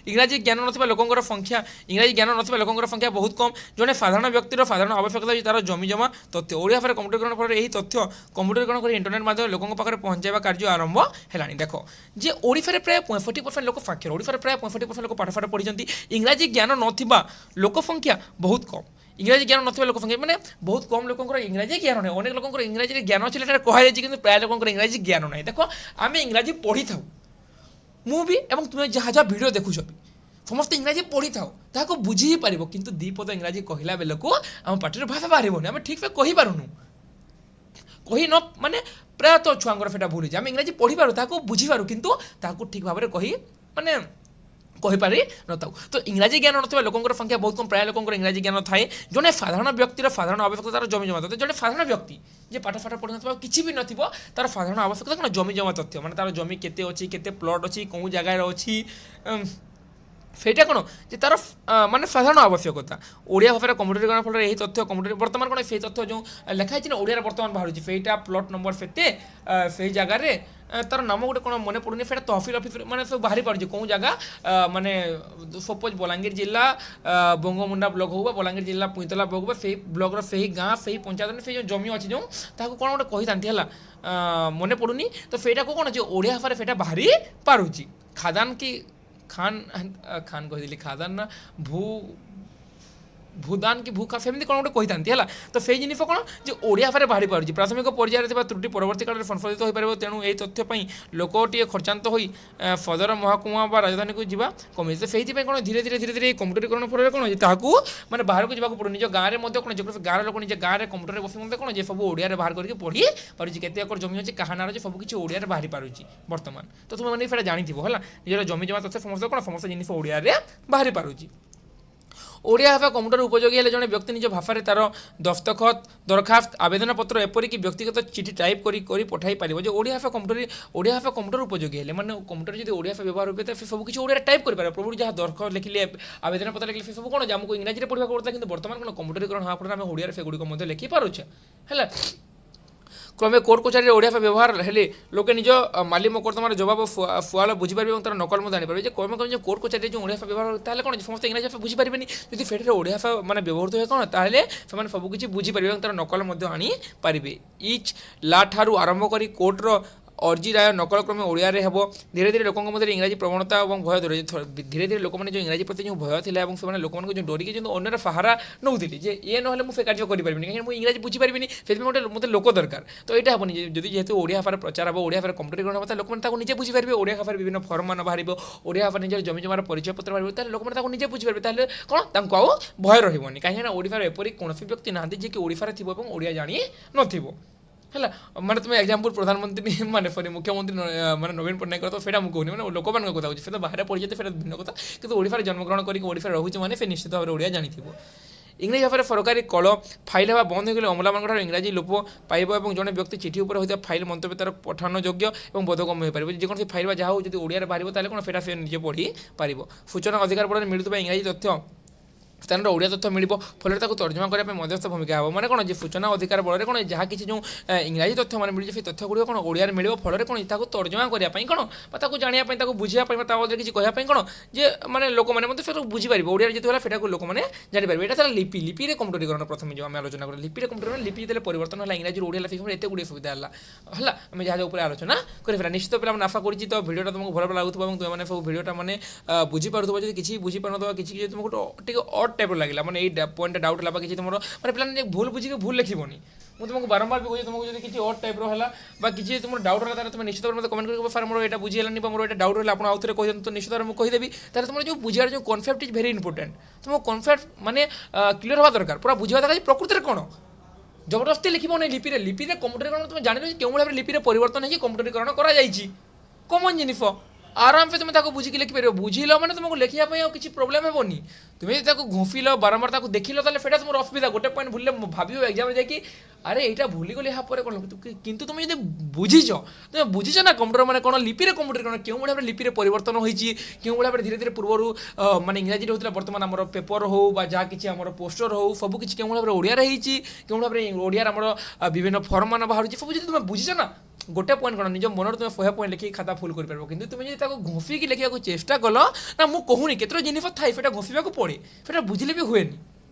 इंग्राजी ज्ञान ना लोकर संख्या इंग्राजी ज्ञान ना लोकर संख्या बहुत कम जड़े साधारण व्यक्तिर साधारण आवश्यकता तार जमी जमा तथ्य ओडिया भाषा कंप्यूटरीकरण फल यही तथ्य कंप्यूटरीकरण कर इंटरनेट माध्यम लोकों पाखे पहुँचाइबा कार्य आरंभ है देख जे ओडिशा प्राय 65% लोक साक्षर ओडिशा प्राय 65% लोक पाठ फाठ पढ़ी इंग्राजी ज्ञान ना लोक संख्या बहुत कम इंग्राजी ज्ञान ना लोक संख्या मैंने बहुत कम लोक इंग्राजी ज्ञान ना अनेक लोक इंग्राजी ज्ञान अच्छे कहु कि प्राय लोक इंग्राजी ज्ञान ना देख आम इंग्राजी पढ़ी था मुझे तुम्हें जहाँ जहाँ भिड देखुच भी समस्त इंग्राजी पढ़ी था ताको बुझी ही पार किंतु दीपद इंग्राजी कहला बेल को आम पार्टी भाषा बाहर आम ठीक से कही पारूनु कही न माने प्रायतः छुआंर फेटा भूल जाए आम इंग्राजी पढ़ी पारू ताको बुझी पारू किंतु ताको ठीक भाव में कही माने कहीपारि न तो इंग्राजी ज्ञान ना लोकर संख्या बहुत कम प्राय लोक इंग्राजी ज्ञान थाए जड़े साधारण व्यक्तिर साधारण आवश्यकता तार जमी जमा तथ्य जड़े साधारण व्यक्ति जे पाठ फाठ पढ़ी ना कि भी नथिबो तार साधारण आवश्यकता कौन जमी जमा तथ्य माने तार जमी केते अच्छी केते प्लट अच्छी कौ जगार अच्छी সেইটা কোণ যে তার মানে সাধারণ আবশ্যকতা ওড়িয়া ভাষার কম্পিউটরীকরণ ফলে এই তথ্য কম্পিউটর বর্তমান কোণ সেই তথ্য যে লেখা হয়েছে না ওড়িয়ার বর্তমান বাহারুଛି সেইটা প্লট নম্বর সেতে সেই জায়গায় তার নাম গোটে কোণ মনে পড়ুনি সেটা তহସିଲ অফিস মানে সব বাহারি পারুଛି কেউ জায়গা মানে সপোজ বলাঙ্গীর জেলা বঙ্গমুন্ডা ব্লক হোক বা বলাঙ্গীর জেলা পুইতলা ব্লক বা সেই ব্লকর সেই গাঁ সেই পঞ্চায়েত সেই যে জমি ଅଛି ଯେଉଁ ତାହାକୁ କ'ଣ ଗୋଟେ କହିଥାନ୍ତି ହେଲା ମନେ ପଡ଼ୁନି ତ ସେଇଟାକୁ କ'ଣ ଯେ ଓଡ଼ିଆ ଭାଷାରେ ସେଇଟା ବାହାରି ପାରୁଛି ଖାଦାନ କି ଖାନ ଖାନ କହିଦେଲି ଖାଦାନ ନା ভূদান কি ভূখা সেମିତି କ'ଣ ଗୋଟେ କହିଥାନ୍ତି ହେଲା ତ ସେଇ ଜିନିଷ କ'ଣ ଯେ ଓଡ଼ିଆ ଭାଷାରେ ବାହାରି ପାରୁଛି ପ୍ରାଥମିକ ପର୍ଯ୍ୟାୟରେ ଥିବା ତ୍ରୁଟି ପରବର୍ତ୍ତୀ କାଳରେ ସଂଶୋଧିତ ହୋଇପାରିବ ତେଣୁ ଏହି ତଥ୍ୟ ପାଇଁ ଲୋକଟିଏ ଖର୍ଚ୍ଚାନ୍ତ ହୋଇ ସଦର ମହକୁମା ବା ରାଜଧାନୀକୁ ଯିବା କମିଛି ତ ସେଇଥିପାଇଁ କ'ଣ ଧୀରେ ଧୀରେ ଧୀରେ ଧୀରେ ଏହି କମ୍ପ୍ୟୁଟରୀକରଣ ଫଳରେ କ'ଣ ଯେ ତାହାକୁ ମାନେ ବାହାରକୁ ଯିବାକୁ ପଡ଼ୁନି ନିଜ ଗାଁରେ ମଧ୍ୟ କ'ଣ ଯେକୌଣସି ଗାଁର ଲୋକ ନିଜ ଗାଁରେ କମ୍ପ୍ୟୁଟରରେ ବସି ମଧ୍ୟ କ'ଣ ଯେ ସବୁ ଓଡ଼ିଆରେ ବାହାର କରିକି ପଢ଼ି ପାରୁଛି କେତେ ଏକର ଜମି ଅଛି କାହା ନାଁରେ ଅଛି ସବୁ କିଛି ଓଡ଼ିଆରେ ବାହାରି ପାରୁଛି ବର୍ତ୍ତମାନ ତ ତୁମେମାନେ ସେଇଟା ଜାଣିଥିବ ହେଲା ନିଜର ଜମି ଜମା ତଥ୍ୟ ସମସ୍ତ କ'ଣ ସମସ୍ତ ଜିନିଷ ଓଡ଼ିଆରେ ବାହାରି ପାରୁଛି ଓଡ଼ିଆ ଭାଷା କମ୍ପ୍ୟୁଟର ଉପଯୋଗୀ ହେଲେ ଜଣେ ବ୍ୟକ୍ତି ନିଜ ଭାଷାରେ ତା'ର ଦସ୍ତଖତ ଦରଖାସ୍ତ ଆବେଦନପତ୍ର ଏପରିକି ବ୍ୟକ୍ତିଗତ ଚିଠି ଟାଇପ୍ କରି ପଠାଇ ପାରିବ ଯେ ଓଡ଼ିଆ ଭାଷା କମ୍ପ୍ୟୁଟର ଉପଯୋଗୀ ହେଲେ ମାନେ କମ୍ପ୍ୟୁଟର ଯଦି ଓଡ଼ିଆ ଭାଷା ବ୍ୟବହାର ହୁଏ ସେ ସବୁ କିଛି ଓଡ଼ିଆରେ ଟାଇପ୍ କରିପାରିବ ପୂର୍ବରୁ ଯାହା ଦରଖାସ୍ତ ଲେଖିଲେ ଆବେଦନପତ୍ର ଲେଖିଲେ ସେ ସବୁ କ'ଣ ଯେ ଆମକୁ ଇଂରାଜୀରେ ପଢ଼ିବାକୁ ପଡ଼ୁଥିଲା କିନ୍ତୁ ବର୍ତ୍ତମାନ କ'ଣ କମ୍ପ୍ୟୁଟରୀକରଣ ହେବା ଫଳରେ ଆମେ ଓଡ଼ିଆରେ ସେଗୁଡ଼ିକ ମଧ୍ୟ ଲେଖିପାରୁଛେ ହେଲା ক্রমে কোর্ট কচারির ওড়িয়া ভাষা ব্যবহার হলে লোকে নিজ মালি মোকদ্দমার জবাব ফুয়াল বুঝিপারে এবং তার নকল মধ্যে আনিপারে যে ক্রমে ক্রমে যে কোর্ট কচারির যে ওড়িয়া ভাষা ব্যবহার তাহলে কোণ সমস্ত ইংরাজী ভাষা বুঝিপারে যদি সেটার ওড়িয়া ভাষা মানে ব্যবহৃত হয় কোণ তাহলে সে সবুকিছি বুঝিপারে এবং তার নকল মধ্যে আনিপারে ইচ লা ঠারু আরম্ভ করে কোর্টর अर्जी राय नकल क्रमे ओडिया हेब धीरे धीरे लोक मध्य इंग्राजी प्रवणता और भय दूर धीरे धीरे लोक जो इंग्राजी प्रति जो भय था से लोक जो डरिकी जो अन्यर सहारा नौली जे ये ना मुझे कार्य करें कहीं मुझे इंग्राजी बुझीपारि से मतलब लोक दरकार तो यहाँ हेनी जब जेहतु ओडिया भाषार प्रचार हम ओडिया भाषार कम्प्यूटरीकरण हम लोक मैंने निजे बुझीपारे ओडिया भाषार विभिन्न फर्म मान बाहर ओडिया भाषा निजर जमी जमार परिचय पत्र बाहर लोक मैंने निजे बुझीपारे कौन आउ भय रही कहीं ओडिशार एपरी कौन व्यक्ति ना जी कि ओडिशार थी ओडिया जानी नथिबो है मैंने तुम एग्जाम्पल प्रधानमंत्री माने सरी मुख्यमंत्री मैंने नवीन पट्टनायक तो फेटा मुझे कहूनी मैंने लोक मान कथा होती है बाहर पड़ी जाते भिन्न कथा कि ओडिशार जन्मग्रहण करके ओडिशार रोचे मैंने से निश्चित भाव में ओडिया जानी इंग्राजी भाषा सरकारी कल फाइल हाँ बंद हो गले अमला मान इंग्राजी लोप पाइब और जड़े व्यक्ति चिठी उपर होता फाइल मंतव्य तार पठाण योग्य और बोधगम्य हो पारे जेको फाइल जहाँ हो ओडिया बाहर ताले कौन फेटा से निजे पढ़ी पार सूचना अधिकार बल मिलुवा इंग्राजी तथ्य स्थान ओडिया तथ्य मिल फल तर्जमा करने मध्यस्थ भूमिका हम मैंने कौन सूचना अधिकार बल कौन जहाँ किसी जो इंग्राजी तथ्य मैंने मिली से तथ्य गुड़ कौन ओडिया मिल फल कौन तर्जमा करने कौन जानापी बुझापी किसी कहवाई कौन जे मैंने लोक मैंने बुझीपारे ओडिया जो है लोक मैंने जापर यहाँ लिपि लिपि कम्प्यूटरीकरण प्रथम जो आम आलोचना कर लिपि कम्प्यूटरीकरण लिपि जो परिवर्तन है इंग्राजी ओडिया एत गुड़े सुविधा है आम जहाँ उपर आलोचना कर निश्चित पे आशा करी तो भिडियो तुमको भल लगुव तुम सब भिडियो मैंने बुझीपार किसी बुझीपार किसी तुमको टे टाइप लगे मैंने ये पॉइंट डाउट है कि तुम मैंने पे भूल बुझे भूल लिखनी मुझे तुमको बारंबार भी कही तुमको किसी और टाइप है किसी तुम डाउट है तुम निश्चित मतलब कमेंट कर सार मोर यहाँ बुझीगलानी मोर यहाँ डाउट है आप आउे कही तो निश्चित मुझे कहीदेवी तार तुम जो बुझार जो कनसेप्ट इज भेरी इंपोर्टेंट तुम कनसेप्ट माने क्लीयर हवा दरकार पूरा बुझा दरकार प्रकृति में कौन जबरदस्ती लिखो नहीं लिपि कम्प्यूटरीकरण तुम जान क्यों भाव लिपि परिवर्तन है कम्प्यूटरीकरण कमन जिनिस आराम से तुम बुझिकी लिखिपार बुझिल मैंने तुमको लिखापी किसी प्रोब्लेम हेनी तुम्हें घोफिल बारंबार देख लो फेटा तुम असुविधा गोटे पॉइंट भूल भाव एग्जाम जाकि अरे यहाँ भूलीगली यहाँ पर कौन कितु तुम जो बुझीच तुम बुझीच ना कम्प्यूटर मैंने कौन लिपि कम्प्यूटरीकरण क्यों भाव लिपि परिवर्तन होती क्यों भाव धीरे धीरे पूर्व माने इंग्राजी होता बर्तमान आम पेपर हो जहाँ किसी आम पोस्टर हो सबकि क्यों भाव ओडिया क्यों भाव ओडिया विभिन्न फर्म मान बाहर सब तुम बुझीच ना गोटे पॉइंट कौन निज मन तुम 100 पॉइंट लिखिक खाता फुल कर पार कि तुम जो घोफिकी लिखा चेष्टा कल ना मुझे कहूनी केत जिनिस थाए से घोफिया पड़े फिर बुझिले भी हुए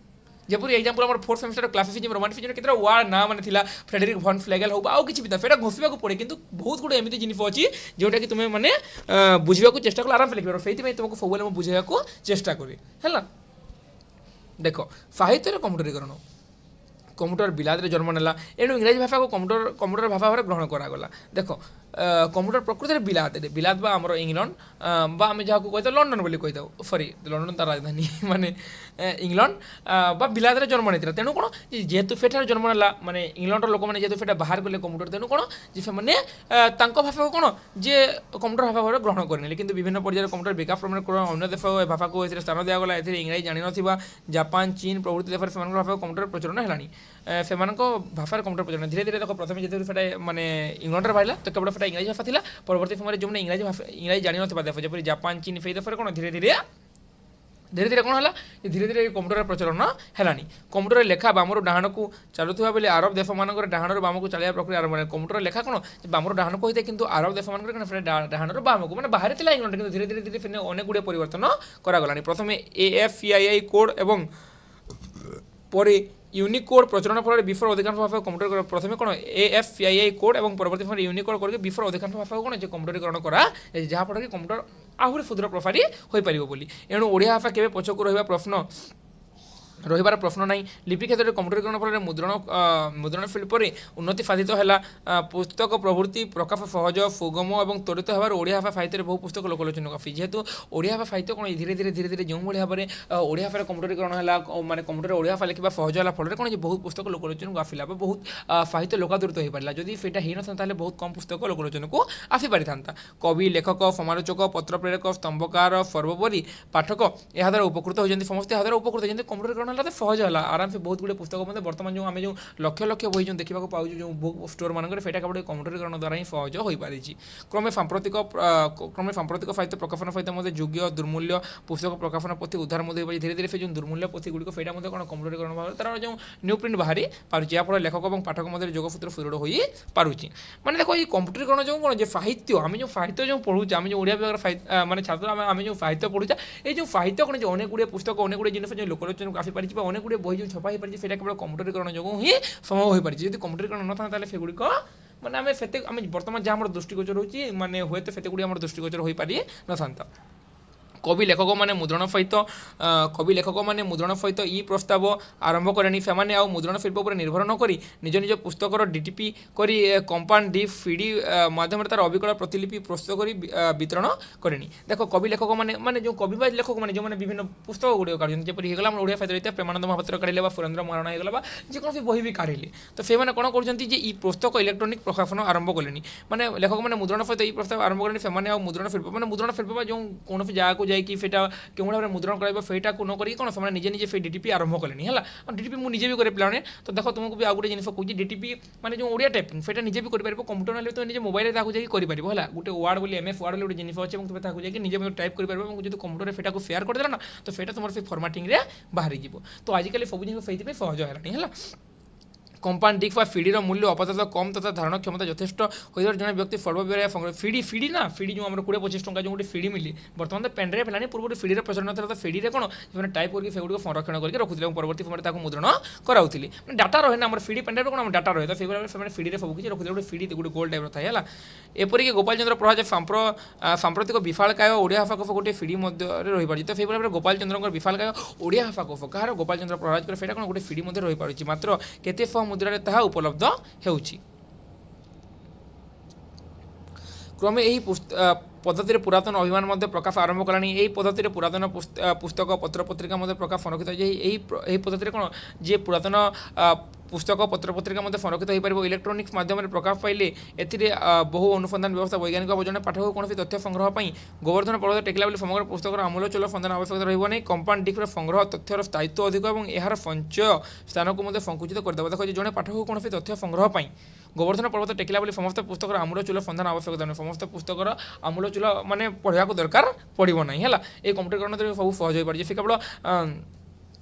जपरी एग्जाम्पल आम 4th सेमेस्टर क्लासिसिज्म रोमांटिसिज्म केतरा वार्ड ना माने थिला फ्रेडरिक भन फ्लेगेल हो आउ किछि भी फेटा घोषिबा को पड़े किंतु बहुत गुड एमिति जिनिस अछि जोटा कि तुमे माने बुझिबा को चेष्टा कल आराम से लिखिबो सेति में तुमको सबले म बुझाइबा को चेष्टा करी हैला देखो साहित्य कम्प्यूटरीकरण कम्प्यूटर बिलाद जन्म नेला एणु इंग्राजी भाषा को कम्प्यूटर भाषा भाव ग्रहण करागला देख कम्प्यूटर प्रकृति बिलाद बा आमर इंग्लैंड बा आम जहाँ कही लंडन बोली कही सरी लंडन तार राजधानी माने इंग्लैंड बा बिलाद जन्म नहीं तेणु कौन जेहेतु फेठार जन्म नेला माने इंग्लैंड लोक मैंने जेहेतु फेटा बाहर गले कम्प्यूटर तेणु कौन जे से मैंने भाषा को कौन जे कम्प्यूटर भाषा भाव ग्रहण करने किंतु विभिन्न पर्यायर कम्प्यूटर विकास प्रमाण अन्य देश भाषा को स्थान दिगला इंग्राजी जानी ना जापान चीन प्रभृति देश से भाषा कम्प्यूटर प्रचलन है से भाषार कम्प्यूटर प्रचलन धीरे धीरे देख प्रथम जो माने इंग्लैंड बाहर तो केवल फेटा इंग्राजी भाषा था परवर्ती समय जो इंग्राजी जानी ना देश जपरी जापान चीन से देश कौन धीरे धीरे धीरे धीरे कौन है धीरे धीरे कंप्यूटर प्रचलन है कंप्यूटर लेखा बामर डाण को चलुवा बेले आरब देश मान डाण बाम को चलवा प्रक्रिया आरंभ है कंप्यूटर लेखा कौन बामर डाण को होता है कि आरब देश मान डाण बाम को मैंने बाहर थी इंग्लैंड कि धीरे धीरे धीरे अनेक गुड़े परिवर्तन करागलानी प्रथम AFPII कोड एवं पर यूनिकोड प्रचलन फल बिफोर अधिकांश भाव कंप्यूटर प्रथम कौन AFPII कोड और परवर्ती समय यूनिकोड करके बिफोर अधिकांश भाव कौन कंप्यूटरीकरण करा जहाँफल कि कंप्यूटर आहरी सुदृढ़ प्रसारी हो पार बोली एणु ओडिया भाषा केवे पछकु रहिबा प्रश्न रहिबार प्रश्न ना लिपि क्षेत्र में कंप्यूटरीकरण फल मुद्रण शिल्प उन्नति साधित है पुस्तक प्रवृत्ति प्रकाश सहज सुगम और त्वरित होबार ओडिया भाषा साहित्य बहुत पुस्तक लोकलोचन आसी जेहेतु ओडिया भाषा साहित्य कौन धीरे धीरे धीरे धीरे जो भाव में ओडिया भाषा कंप्यूटरीकरण है माने कंप्यूटर ओडिया भाषा लिखा सहज है फल कौन बहुत पुस्तक लोकलोचन को आसला बहुत साहित्य लोकादृत हो पारा जदि से होता बहुत कम पुस्तक लोकलोचन को आसी पारि था कवि लेखक समालोचक पत्र प्रेरक स्तंभकार सर्वोपरि पाठक यहाँ द्वारा उपकृत होती समस्त यहाँ द्वारा उपकृत होती कंप्यूटरीकरण सहज है आराम से बहुत गुड़े पुस्तक मतलब बर्तमान जो आम जो लक्ष लक्ष बही जो देखा पाऊँ जो बुक स्टोर मानक केवल कंप्यूटरीकरण द्वारा ही सहज हो पारी क्रमे सांप्रतिक साहित्य प्रकाशन सहित योग्य दुर्मूल्य पुस्तक प्रकाशन पोथी उद्धार धीरे धीरे से जो दुर्मूल्य पोथी गुड़िक से कौन कंप्यूटरीकरण भाव तार जो न्यू प्रिंट बाहरी पार्टी जहाँफल लेखक और पाठक मध्य जोगसूत्र सुदृढ़ हो पार्टी मैंने देखो ये कंप्यूटरीकरण जो कौन जो साहित्य आम जो साहित्य जो पढ़ुचे आम जो ओडिया विभाग माने छात्र आम जो साहित्य पढ़ुचे ये जो साहित्य कौन जो अनेक गुड़े पुस्तक अनेक गुड़े जिन जो लोकलोचन को आसी पारी अनेक गुड़े बही जो छपा हो पारी से केवल कंप्यूटरीकरण जो ही संभव हो पारी जब कंप्यूटरीकरण न था से गुड़िक माने आम बर्तमान जहाँ दृष्टिगोचर होती माने हुए तो से गुड़ी दृष्टिगोचर हो पारि न था कवि लेखक मैंने मुद्रण सहित इ प्रस्ताव आरंभ करें से मुद्रण शिल्प पर निर्भर नक निज निज पुस्तकर डीटीपी करी कंपाउंड डी सीडी माध्यम तार अविकल प्रतिलिपि प्रस्तुत कर वितरण करें देख कवि लेखक मैंने जो कवि लेखक मैंने जो विभिन्न पुस्तक गुड़िक काढ़ जपरी होगा ओडिया साहित्य प्रेमानंद महापात्र काढ़े सुरेन्द्र महाराणा होगा जेकोसी बही भी काढ़े तो से कौन कर पुस्तक इलेक्ट्रोनिक प्रकाशन आरंभ कले मैंने लेखक मैंने मुद्रण सहित इ प्रस्ताव आरंभ करें से मुद्रण शिल्प मैंने मुद्रण शिल्प जो कौन जगह जाकि क्यों भाव में मुद्रण कराइबा को नक कौन से निजे निजे डीटीपी आरंभ कले है डीटीपी मुझे भी करे पे तो देख तुमको भी आउ गोटे जिन कहूँ डीटीपी मैंने जो ओडिया टाइपिंग से निजे भी कर कंप्यूटर ना तो निजे मोबाइल जाकि है गोटे वार्ड बोली MS वार्ड गोटे जिन अच्छे तुम जाकि निजे टाइप कर जो कंप्यूटर से सेयार करदेला ना तो से तुम से फर्माटिंग बाहरी जीव तो आजिकल सब जिन से सहज है कंपाउंड डिस्क व सीडी मूल्य आपाततः कम तथा धारण क्षमता यथेष्ट हो जन व्यक्ति सर्वव्यय संग्रह सीडी ना सीडी जो 20-25 टंका जो गोटे सीडी मिली बर्तमान तो पेनड्राइव है पूर्व सीडी प्रचलन था तो सीडी कौन जो टाइप करके से संरक्षण करके रखुले परवर्ती समय मुद्रण कराऊली डाटा रहे ना सीडी पेनड्राइव कौन डाटा रहे तो से सीडी सब किसी रखुले गोटे सीडी गोटे गोल टाइप था है एपरिक गोपाल चंद्र प्रसाद सांप्रतिक विशालकाय ओडिया भाषा कोष गोटे सीडी रही पार्टी तो से गोपाल चंद्र विशालकाय ओडिया भाषा कोष कह गोपाल चंद्र प्रसाद से कौन गोटे सीडी रही पार्टी मात्र केते मुद्रा ताहा उपलब्ध हेउछि क्रमे यही पद्धति पुरातन अभिमान मध्य प्रकाश आरंभ कलानी यही पद्धति पुरातन पुस्तक पत्र पत्रिका मध्य प्रकाश संरक्षित यही पद्धति कौन जी पुरातन पुस्तक पत्र पत्रिका मध्य संरक्षित हो पार इलेक्ट्रोनिक्स माध्यम प्रकाश पाइले एथिरे बहु अनुसंधान व्यवस्था वैज्ञानिक जन पाठक कौन तथ्य संग्रह पर गोवर्धन पर्वत टेकला समग्र पुस्तक आमूलचूल सन्धान आवश्यकता रही कंपाउंड डिस्क संग्रह तथ्यर स्थायित्व अधिक और यार संचय स्थान को संकुचित करदेव देख जड़े पाठक कौन तथ्य संग्रह पर गोवर्धन पर्वत टेकला समस्त पुस्तक आमूलचूल सन्धान आवश्यकता नहीं समस्त पुस्तक आमूलचूल माने पढ़ा दरकार पड़ो ना है ये कंप्यूटरीकरण सब सहज हो पारे से केवल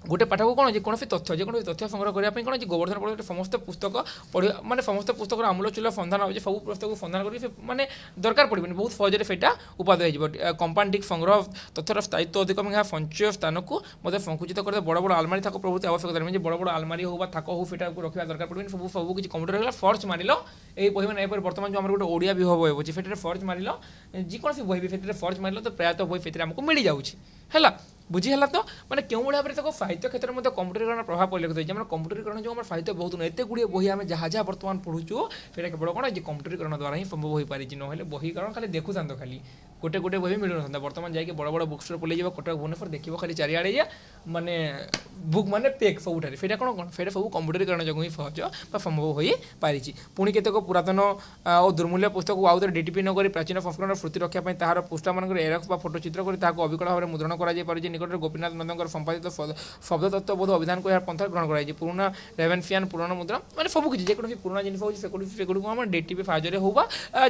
गोटे पाठक कौन कौन तथ्य जेको तथ्य संग्रह करने कौन गोवर्धन पर्वत समस्त पुस्तक पढ़ा माने समस्त पुस्तक आमूलचूल सन्धान हो सब पुस्तक सन्धान कर माने दरकार पड़े बहुत सहज से उपादेय हो कंपाउंड डिस्क संग्रह तथ्यर स्थायित्व अधिक यहाँ संचय स्थान को मतलब संकुचित करते बड़ बड़ आलमारी थाक प्रभृति आवश्यकता नहीं बड़ बड़ आलमारी हो थाक हो से रखा दरकार पड़े सब किसी कंप्यूटर हो सर्च मारिल ये बही मैंने बर्तमान जो गोटे ओडिया भी बही अच्छे से सर्च मारिल जेकोसी बही भी सर्च मारिल तो प्रायतः बही से आमको मिल जाऊँगा बुझीगला तो मैंने क्यों भाव में साहित्य क्षेत्र में कंप्यूटरीकरण प्रभाव परिलक्षित होती कंप्यूटरीकरण जो साहित्य बहुत एत गुड़े बही आम जहाँ जहाँ बर्तमान पढ़ुचु से केवल कौन कंप्यूटरीकरण द्वारा ही संभव हो पारी ना बही कारण खाली देखुता खाली गोटे गोटे बही मिलू ना बर्तमान जाकि बड़ बड़ बुक स्टोर पलि जा कटक भुवनेश्वर देखिए खाली चारिआड़े जा माने बुक माने पेक सबुठारे से कौन कौन से सब कंप्यूटरीकरण जो ही सहज संभव हो पारी पुणी केतक पुरातन और दुर्मूल्य पुस्तक को आउ डीटीपी नक प्राचीन संस्करण स्मृति रखापी तार पृष्ठा मान एरक्स फोटोचित्र कर अविकल भाव में मुद्रण कर निकट गोपीनाथ नंदकर संपादित शब्द तत्व बोध अभिधान को पंथा ग्रहण कर पुराना रेवेन्सियान पुराना मुद्रा मैंने सब किसी जेको पुराना जिन से डीटीपी साहय हो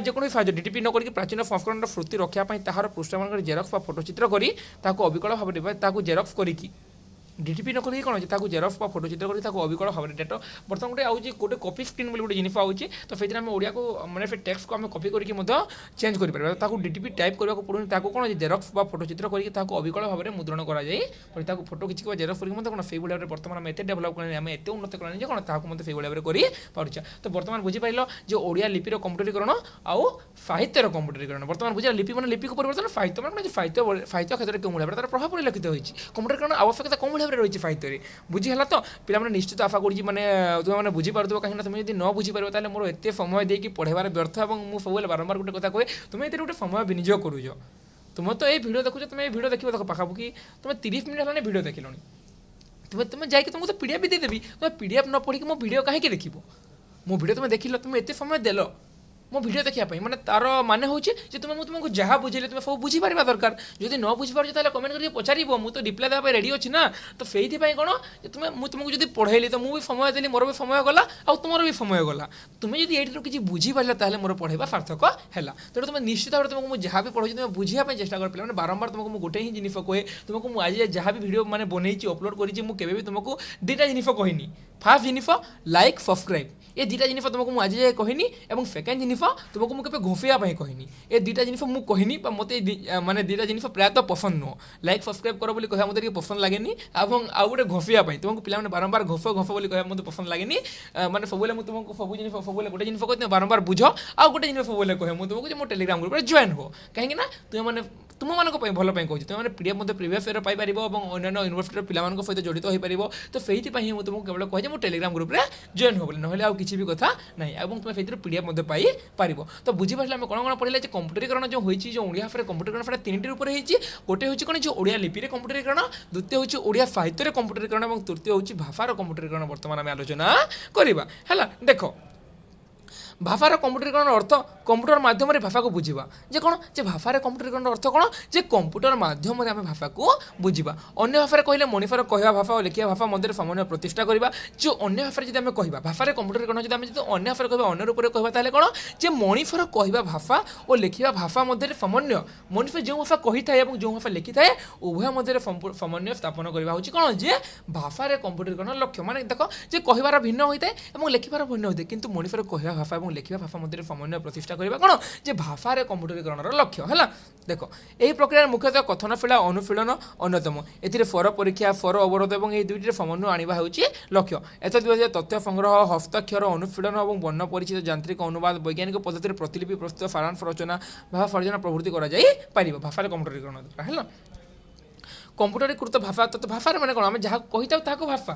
जेको साहय डीटीपी नक प्राचीन संस्करण स्मृति रक्षा ଦେଖିବା ତାହାର ପୃଷ୍ଠମାନଙ୍କର ଜେରକ୍ସ ବା ଫଟୋଚିତ୍ର କରି ତାକୁ ଅବିକଳ ଭାବରେ ତାକୁ ଜେରକ୍ସ କରିକି ডিটিপি নকরি কোণ হচ্ছে তাকে জেরক্স বা ফটোচিত্র করে তাকে অবিকল ভাবে ডেটা বর্তমান গোটে আউছি গোটে কপি স্ক্রিন বলে গোটে জিনিস আউছি তো সেইটি আমি ওড়িয়া মানে সে টেক্সটকে আমি কপি করি চেঞ্জ করে পারিবা তাকে ডিটিপি টাইপ করা পড়ুনি তাকে কোণ জেরক্স বা ফটোচিত্র করি তাকে অবিকল ভাবে মুদ্রণ করা যাই তাকে ফটো কিছু জেরক্স করি কোণ সেইভাবে ভাবে বর্তমান আমি এতে ডেভেলপ করি আমি এতে উন্নত করি যে কোণ তাকে মধ্যে সেইভাবে ভাবে করে পারছে তো বর্তমান বুঝিপার যে ওড়িয়া লিপির কম্পুটরীকরণ আউ সাহিত্যর কম্পুটরীকরণ বর্তমান বুঝা লিপি মানে লিপিক পরিবর্তন সাহিত্য মানে সাহিত্য ক্ষেত্রে কেউ ভাবে তার প্রভাব পরিলক্ষিত হয়েছে কম্পুটরীকরণ আবশ্যকতা কম ভাবে রয়েছে সাহিত্যে বুঝিলা তো পিলাମାନେ ନିଶ୍ଚିତ ଆଶା କରୁଛି ମାନେ ତୁମେମାନେ ବୁଝିପାରୁଥିବ କାହିଁକିନା ତୁମେ ଯଦି ନ ବୁଝିପାରିବ ତାହେଲେ ମୋର ଏତେ ସମୟ ଦେଇକି ପଢ଼େଇବାରେ ବ୍ୟର୍ଥ ଏବଂ ମୁଁ ସବୁବେଳେ ବାରମ୍ବାର ଗୋଟେ କଥା କହେ ତୁମେ ଏଥିରେ ଗୋଟେ ସମୟ ବିନିଯୋଗ କରୁଛ ତୁମେ ତ ଏଇ ଭିଡ଼ିଓ ଦେଖୁଛ ତୁମେ ଏଇ ଭିଡ଼ିଓ ଦେଖିବ ଦେଖ ପାଖାପାଖି ତୁମେ 30 ମିନିଟ୍ ହେଲାଣି ଭିଡ଼ିଓ ଦେଖିଲଣି ତୁମେ ଯାଇକି ତୁମକୁ ତ ପିଡ଼ିଏଫ୍ ବି ଦେଇଦେବି ତୁମେ ପିଡ଼ିଏଫ୍ ନ ପଢ଼ିକି ମୋ ଭିଡ଼ିଓ କାହିଁକି ଦେଖିବ ମୋ ଭିଡ଼ିଓ ତୁମେ ଦେଖିଲ ତୁମେ ଏତେ ସମୟ ଦେଲ ମୋ ଭିଡ଼ିଓ ଦେଖିବା ପାଇଁ ମାନେ ତାର ମାନେ ହେଉଛି ଯେ ମୁଁ ତୁମକୁ ଯାହା ବୁଝେଇଲେ ତୁମେ ସବୁ ବୁଝିପାରିବା ଦରକାର ଯଦି ନ ବୁଝିପାରୁଛ ତାହେଲେ କମେଣ୍ଟ କରିକି ପଚାରିବ ମୁଁ ତ ରିପ୍ଲାଏ ଦେବା ପାଇଁ ରେଡ଼ି ଅଛି ନା ତ ସେଇଥିପାଇଁ କ'ଣ ଯେ ମୁଁ ତୁମକୁ ଯଦି ପଢ଼େଇଲି ତ ମୁଁ ବି ସମୟ ଦେଲି ମୋର ବି ସମୟ ଗଲା ଆଉ ତୁମର ବି ସମୟ ଗଲା ତୁମେ ଯଦି ଏଇଠିରୁ କିଛି ବୁଝିପାରିଲ ତାହେଲେ ମୋର ପଢ଼େଇବା ସାର୍ଥକ ହେଲା ତେଣୁ ତୁମେ ନିଶ୍ଚିତ ଭାବରେ ତୁମକୁ ମୁଁ ଯାହା ବି ପଢ଼ଉଛି ତୁମେ ବୁଝିବା ପାଇଁ ଚେଷ୍ଟା କର ପିଲାମାନେ ବାରମ୍ବାର ତୁମକୁ ମୁଁ ଗୋଟେ ହିଁ ଜିନିଷ କହେ ତୁମକୁ ମୁଁ ଆଜି ଯାହା ବି ଭିଡ଼ିଓ ମାନେ ବନେଇଛି ଅପଲୋଡ଼ କରିଛି ମୁଁ କେବେ ବି ତୁମକୁ ଦୁଇଟା ଜିନିଷ କହିନି ফার্স্ট জিনিস লাইক সবসক্রাইব এ দুইটা জিনিস তোমাকে মু আজ যাই কহিনি এবং সেকেন্ড জিনিস তোমাকে মু কেবে ঘোফিয়া পাই কহিনি এ দুইটা জিনিস মু কহিনি বা মতে মানে দুইটা জিনিস প্রায়তঃ পছন্দ নুহ লাইক সবসক্রাইব কর বলে কহা মতে টিকে পছন্দ লাগেনি এবং আউ গোটে ঘোফিয়া পাই তোমাকে পিলাମାନେ বারম্বার ঘোফ ঘোফ বলে কহা মতে পছন্দ লাগেনি মানে সবুলে মু তোমাকে সবু জিনিস সবুলে গোটে জিনিস কই তুমি বারম্বার বুঝ আউ গোটে জিনিস সবুলে কহে মু তোমাকে যে মো টেলিগ্রাম গ্রুপে জয়েন হো কাহিଁକି না তুমি মানে ତୁମମାନଙ୍କ ପାଇଁ ଭଲ ପାଇଁ କହୁଛି ତୁମେ ପିଡ଼ିଏଫ୍ ମଧ୍ୟ ପ୍ରିଭିୟସ୍ ଇୟର୍ ପାଇପାରିବ ଏବଂ ଅନ୍ୟାନ୍ୟ ୟୁନିଭର୍ସିଟିର ପିଲାମାନଙ୍କ ସହିତ ଜଡ଼ିତ ହୋଇପାରିବ ତ ସେଇଥିପାଇଁ ହିଁ ମୁଁ ତୁମକୁ କେବଳ କହେ ଯେ ମୁଁ ଟେଲିଗ୍ରାମ ଗ୍ରୁପ୍ରେ ଜଏନ୍ ହେବ ବୋଲି ନହେଲେ ଆଉ କିଛି ବି କଥା ନାହିଁ ଏବଂ ତୁମେ ସେଇଥିରୁ ପିଡ଼ିଏଫ୍ ମଧ୍ୟ ପାଇପାରିବ ତ ବୁଝିପାରିଲେ ଆମେ କ'ଣ କ'ଣ ପଢ଼ିଲେ ଯେ କମ୍ପ୍ୟୁଟରୀକରଣ ଯେଉଁ ହୋଇଛି ଯେଉଁ ଓଡ଼ିଆ ଭାଷାରେ କମ୍ପ୍ୟୁଟରୀକରଣ ସେଇଟା ତିନିଟି ରୂପରେ ହେଇଛି ଗୋଟେ ହେଉଛି କ'ଣ ଯେ ଓଡ଼ିଆ ଲିପିରେ କମ୍ପ୍ୟୁଟରୀକରଣ ଦ୍ୱିତୀୟ ହେଉଛି ଓଡ଼ିଆ ସାହିତ୍ୟରେ କମ୍ପ୍ୟୁଟରୀକରଣ ଏବଂ ତୃତୀୟ ହେଉଛି ଭାଷାର କମ୍ପ୍ୟୁଟରୀକରଣ ବର୍ତ୍ତମାନ ଆମେ ଆଲୋଚନା କରିବା ହେଲା ଦେଖ ভাষার কম্পুটরীকরণ অর্থ কম্পুটর মাধ্যমে ভাষাকে বুঝা যে কোণ যে ভাষার কম্পুটরীকরণ অর্থ কোণ যে কম্পুটর মাধ্যমে আমি ভাষাকে বুঝা অন্য ভাষায় কহিলে মনিষর কহা ভাষা ও লেখিয়া ভাষা মধ্যে সমন্বয় প্রতিষ্ঠা করা যে অন্য ভাষায় যদি আমি কহা ভাষার কম্পুটরীকরণ যদি আমি যদি অন্য ভাষায় কহা অন্য রূপে কহা তাহলে কোণ যে মনিষর কহা ভাষা ও লেখিবা ভাষা মধ্যে সমন্বয় মনিষ যে ভাষা কহি থাকে এবং যে ভাষা লেখি থাকে উভয় মধ্যে সমন্বয় স্থাপন করা হচ্ছে কোণ যে ভাষার কম্পুটরীকরণ লক্ষ্য মানে দেখ যে কহবার ভিন্ন হয়ে থাকে এবং লেখিবার ভিন্ন হয়ে থাকে কিন্তু মনিষর কহা ভাষা এবং লেখিবা ভাষা মধ্যে সমন্বয় প্রতিষ্ঠা করা কোণ যে ভাষার কম্পুটরীকরণের লক্ষ্য হল দেখ এই প্রক্রিয়ার মুখ্যতঃ কথনশীলা অনুশীলন অন্যতম এতে ফর পরীক্ষা ফর অবরোধ এবং এই দুইটির সমন্বয় আনিবা হচ্ছে লক্ষ্য এতদ্ব্যতীত তথ্য সংগ্রহ হস্তাক্ষর অনুশীলন এবং বর্ণ পরিচিত যান্ত্রিক অনুবাদ বৈজ্ঞানিক পদ্ধতির প্রতিলিপি প্রস্তুত সারাংশ রচনা ভাষা সর্জনা প্রভৃতি করা যাই পারিব ভাষার কম্পুটরীকরণ দ্বারা হল কম্পুটরীকৃত ভাষা তো ভাষার মানে কোণ আমি যা কহিথাও তাহাকে ভাষা